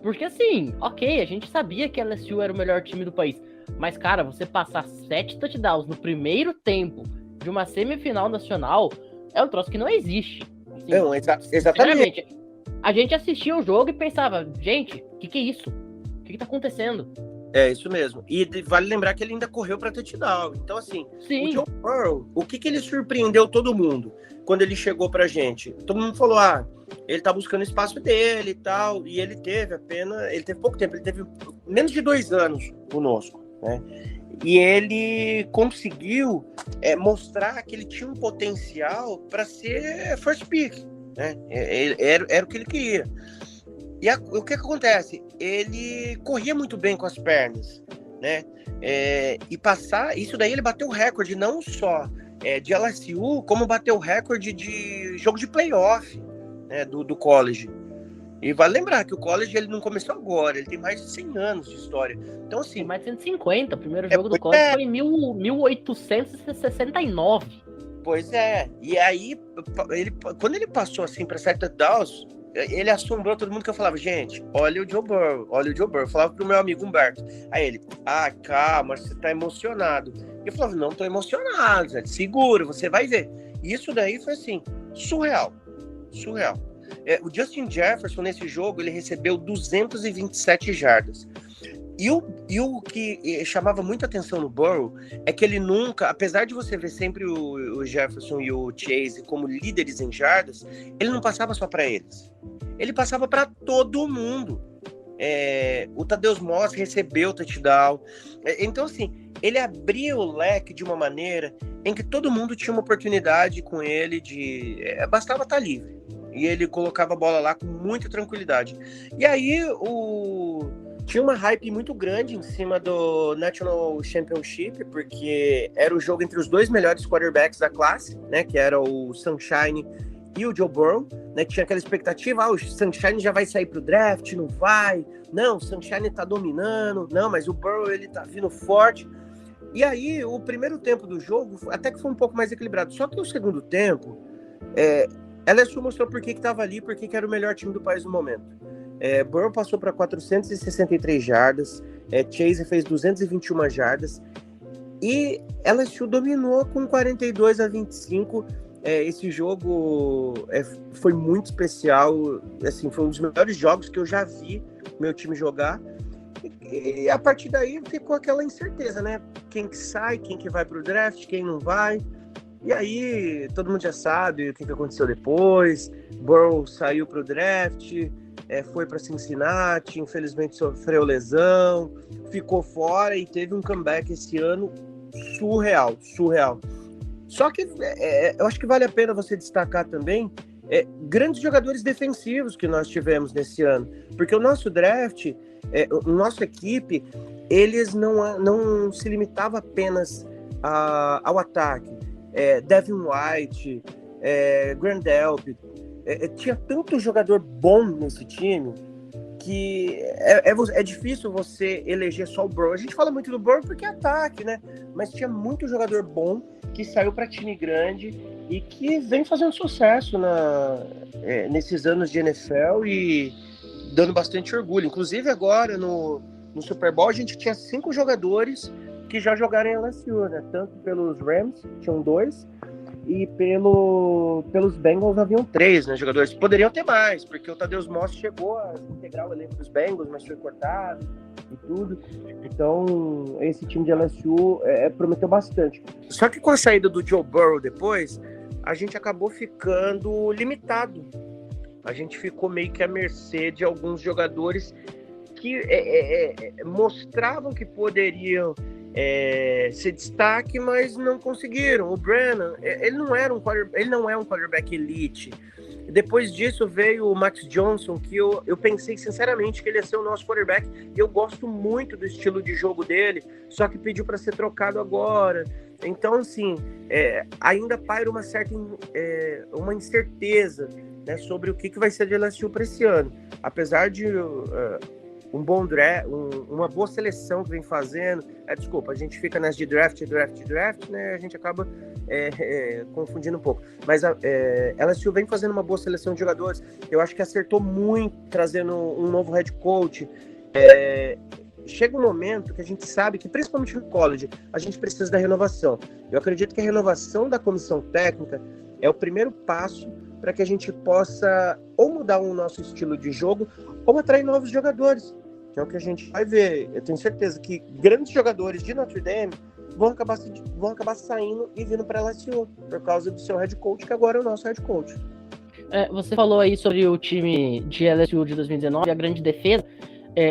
Porque assim, ok, a gente sabia que a LSU era o melhor time do país, mas cara, você passar 7 touchdowns no primeiro tempo de uma semifinal nacional é um troço que não existe. Assim, não, exatamente. A gente assistia o jogo e pensava, gente, o que é isso? O que tá acontecendo? É isso mesmo. E vale lembrar que ele ainda correu para touchdown. Então, assim, sim. O Joe Burrow, o que ele surpreendeu todo mundo quando ele chegou pra gente? Todo mundo falou, ele tá buscando espaço dele e tal, e ele teve pouco tempo, ele teve menos de 2 anos conosco, né? E ele conseguiu mostrar que ele tinha um potencial para ser first pick, né? Era o que ele queria. E o que acontece? Ele corria muito bem com as pernas, né? E passar, isso daí ele bateu o recorde, não só de LSU, como bateu o recorde de jogo de playoff, né, do college. E vale lembrar que o college ele não começou agora, ele tem mais de 100 anos de história. Então, assim, tem mais de 150, o primeiro jogo do college foi em 1869. Pois é, e aí, quando ele passou assim para certa downs, ele assombrou todo mundo, que eu falava, gente, olha o Joe Burrow. Eu falava pro meu amigo Humberto. Aí ele, calma, você tá emocionado. Eu falava, não tô emocionado, Zé, segura, você vai ver. E isso daí foi assim, surreal. O Justin Jefferson, nesse jogo, ele recebeu 227 jardas. E o que chamava muita atenção no Burrow é que ele nunca, apesar de você ver sempre o Jefferson e o Chase como líderes em jardas, ele não passava só para eles. Ele passava para todo mundo. O Tadeusz Moss recebeu o touchdown. Então, assim, ele abria o leque de uma maneira em que todo mundo tinha uma oportunidade com ele bastava estar livre. E ele colocava a bola lá com muita tranquilidade. E aí, tinha uma hype muito grande em cima do National Championship, porque era o jogo entre os 2 melhores quarterbacks da classe, né? Que era o Sunshine e o Joe Burrow, né? Tinha aquela expectativa, o Sunshine já vai sair pro draft, não vai. Não, o Sunshine tá dominando. Não, mas o Burrow, ele tá vindo forte. E aí, o primeiro tempo do jogo, até que foi um pouco mais equilibrado. Só que o segundo tempo, LSU mostrou por que estava ali, por que era o melhor time do país no momento. Burrow passou para 463 jardas, Chase fez 221 jardas, e LSU dominou com 42-25. Esse jogo foi muito especial, assim, foi um dos melhores jogos que eu já vi meu time jogar. E a partir daí ficou aquela incerteza, né? Quem que sai, quem que vai pro draft, quem não vai. E aí, todo mundo já sabe o que aconteceu depois. Burrow saiu pro draft, foi para Cincinnati, infelizmente sofreu lesão, ficou fora e teve um comeback esse ano surreal. Só que eu acho que vale a pena você destacar também grandes jogadores defensivos que nós tivemos nesse ano, porque o nosso draft, nossa equipe, eles não se limitava apenas ao ataque. Devin White, Grant Delpit, tinha tanto jogador bom nesse time que é difícil você eleger só o Burrow. A gente fala muito do Burrow porque é ataque, né? Mas tinha muito jogador bom que saiu para time grande e que vem fazendo sucesso nesses anos de NFL e dando bastante orgulho. Inclusive agora no Super Bowl a gente tinha 5 jogadores que já jogaram em LSU, né? Tanto pelos Rams, tinham 2, e pelos Bengals haviam 3, né, jogadores. Poderiam ter mais, porque o Tadeusz Moss chegou a integrar o elenco dos Bengals, mas foi cortado e tudo. Então, esse time de LSU prometeu bastante. Só que com a saída do Joe Burrow depois, a gente acabou ficando limitado. A gente ficou meio que à mercê de alguns jogadores que mostravam que poderiam ser destaque, mas não conseguiram. O Brennan, ele não é um quarterback elite. Depois disso veio o Max Johnson, que eu pensei sinceramente que ele ia ser o nosso quarterback. Eu gosto muito do estilo de jogo dele, só que pediu para ser trocado agora. Então, assim, ainda paira uma certa uma incerteza, né, sobre o que vai ser de LSU para esse ano. Apesar de um bom draft, uma boa seleção que vem fazendo. Desculpa, a gente fica nas de draft, né? A gente acaba confundindo um pouco. Mas a LSU vem fazendo uma boa seleção de jogadores. Eu acho que acertou muito trazendo um novo head coach. Chega um momento que a gente sabe que, principalmente no college, a gente precisa da renovação. Eu acredito que a renovação da comissão técnica é o primeiro passo para que a gente possa ou mudar o nosso estilo de jogo ou atrair novos jogadores, que é o que a gente vai ver. Eu tenho certeza que grandes jogadores de Notre Dame vão acabar saindo e vindo para a LSU por causa do seu head coach, que agora é o nosso head coach. Você falou aí sobre o time de LSU de 2019, a grande defesa.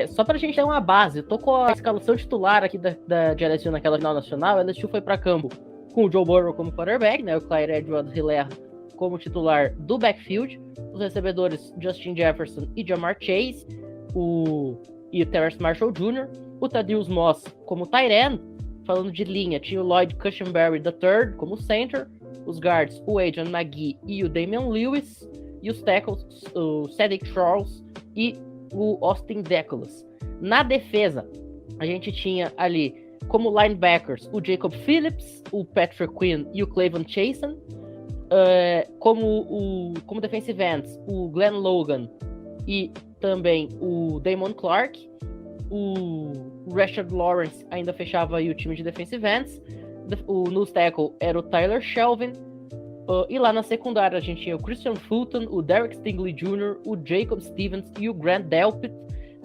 Só pra gente ter uma base, eu tô com a escalação titular aqui de LSU naquela final nacional. A LSU foi pra campo com o Joe Burrow como quarterback, né, o Clyde Edwards-Helaire como titular do backfield, os recebedores Justin Jefferson e Jamar Chase, e o Terrace Marshall Jr., o Tadeusz Moss como tight end. Falando de linha, tinha o Lloyd Cushenberry III como center, os guards, o Adrian McGee e o Damian Lewis, e os tackles, o Cedric Charles e o Austin Deculus. Na defesa, a gente tinha ali como linebackers o Jacob Phillips, o Patrick Quinn e o Clavon Chasen. Como defensive ends, o Glenn Logan e também o Damon Clark. O Rashard Lawrence ainda fechava aí o time de defensive ends. O nose tackle era o Tyler Shelvin. E lá na secundária a gente tinha o Christian Fulton, o Derek Stingley Jr., o Jacob Stevens e o Grant Delpit.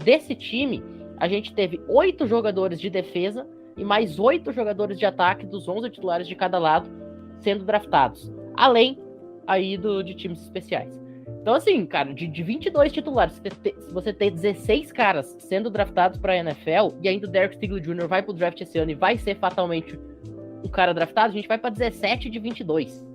Desse time, a gente teve 8 jogadores de defesa e mais 8 jogadores de ataque dos 11 titulares de cada lado sendo draftados, além aí de times especiais. Então, assim, cara, de 22 titulares, se você ter 16 caras sendo draftados para a NFL, e ainda o Derek Stingley Jr. vai pro draft esse ano e vai ser fatalmente um cara draftado, a gente vai para 17 de 22.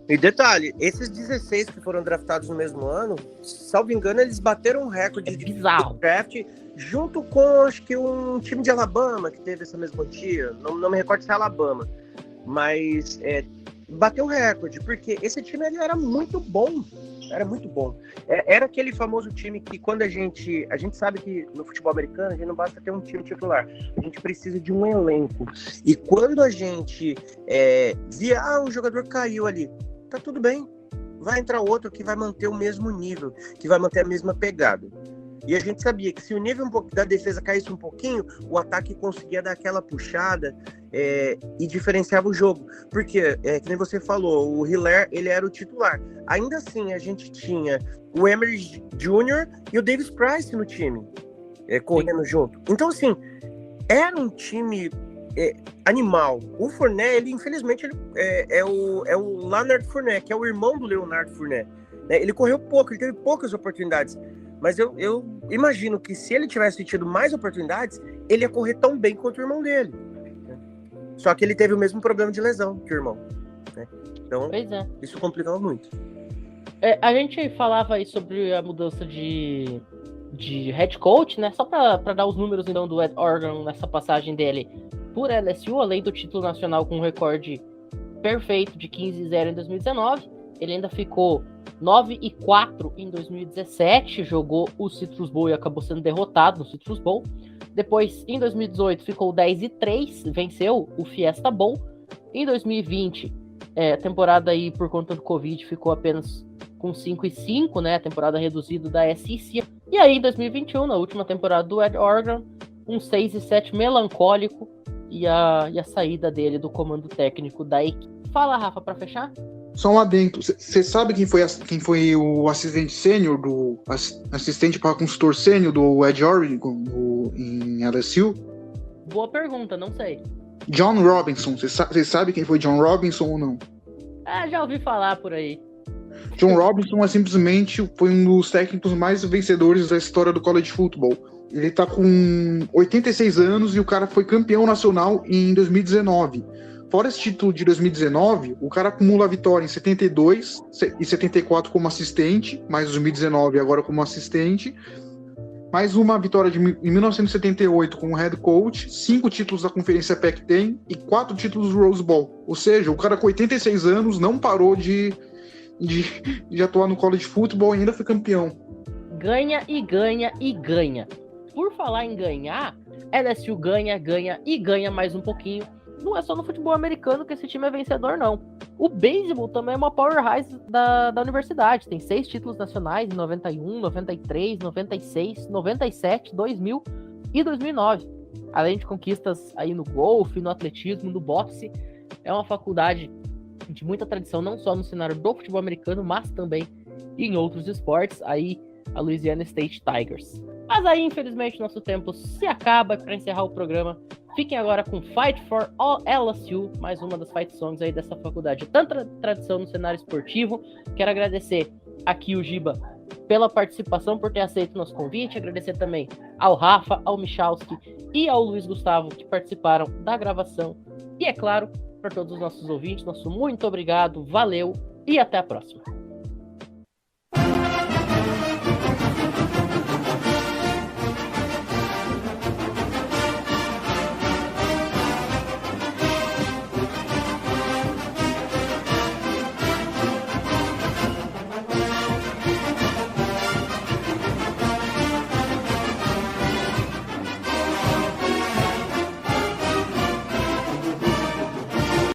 E detalhe, esses 16 que foram draftados no mesmo ano, salvo engano, eles bateram um recorde de draft junto com, acho que, um time de Alabama que teve essa mesma quantia. Não me recordo se é Alabama. Mas bateu um recorde, porque esse time ele era muito bom. Era muito bom. Era aquele famoso time que quando a gente sabe que no futebol americano a gente não basta ter um time titular, a gente precisa de um elenco. E quando a gente via, o jogador caiu ali, tá tudo bem, vai entrar outro que vai manter o mesmo nível, que vai manter a mesma pegada. E a gente sabia que se o nível da defesa caísse um pouquinho, o ataque conseguia dar aquela puxada e diferenciava o jogo. Porque, que nem você falou, o Helaire, ele era o titular. Ainda assim, a gente tinha o Emery Jr. e o Davis Price no time, correndo junto. Então, assim, era um time animal. O Fournette, ele, infelizmente, é o Leonard Fournette, que é o irmão do Leonard Fournette. Ele correu pouco, ele teve poucas oportunidades. Mas eu imagino que se ele tivesse tido mais oportunidades, ele ia correr tão bem quanto o irmão dele. Só que ele teve o mesmo problema de lesão que o irmão. Então, isso complicava muito. A gente falava aí sobre a mudança de head coach, né? Só para dar os números então do Ed Orgeron nessa passagem dele por LSU, além do título nacional com um recorde perfeito de 15-0 em 2019, ele ainda ficou 9-4 em 2017, jogou o Citrus Bowl e acabou sendo derrotado no Citrus Bowl. Depois, em 2018, ficou 10-3, venceu o Fiesta Bowl. Em 2020, temporada aí por conta do Covid, ficou apenas com 5-5, né? Temporada reduzida da SEC. E aí, em 2021, na última temporada do Ed Orgeron, um 6-7 melancólico e a saída dele do comando técnico da equipe. Fala, Rafa, para fechar? Só um adendo. Você sabe quem foi o assistente sênior, assistente para consultor sênior do Ed Orgeron em LSU? Boa pergunta, não sei. John Robinson. Você sabe quem foi John Robinson ou não? Já ouvi falar por aí. John Robinson foi um dos técnicos mais vencedores da história do college football. Ele tá com 86 anos e o cara foi campeão nacional em 2019. Fora esse título de 2019, o cara acumula vitória em 72 e 74 como assistente, mais 2019 agora como assistente, mais uma vitória em 1978 como head coach, 5 títulos da Conferência Pac-10 e 4 títulos do Rose Bowl. Ou seja, o cara com 86 anos não parou de atuar no college football e ainda foi campeão. Ganha e ganha e ganha. Por falar em ganhar, LSU ganha e ganha mais um pouquinho. Não é só no futebol americano que esse time é vencedor, não. O beisebol também é uma powerhouse da universidade. Tem 6 títulos nacionais em 91, 93, 96, 97, 2000 e 2009. Além de conquistas aí no golfe, no atletismo, no boxe. É uma faculdade de muita tradição, não só no cenário do futebol americano, mas também em outros esportes. Aí a Louisiana State Tigers. Mas aí, infelizmente, nosso tempo se acaba. Para encerrar o programa, fiquem agora com Fight for All LSU, mais uma das fight songs aí dessa faculdade de tanta tradição no cenário esportivo. Quero agradecer aqui o Giba pela participação, por ter aceito o nosso convite. Agradecer também ao Rafa, ao Michalski e ao Luiz Gustavo, que participaram da gravação. E, é claro, para todos os nossos ouvintes, nosso muito obrigado, valeu e até a próxima.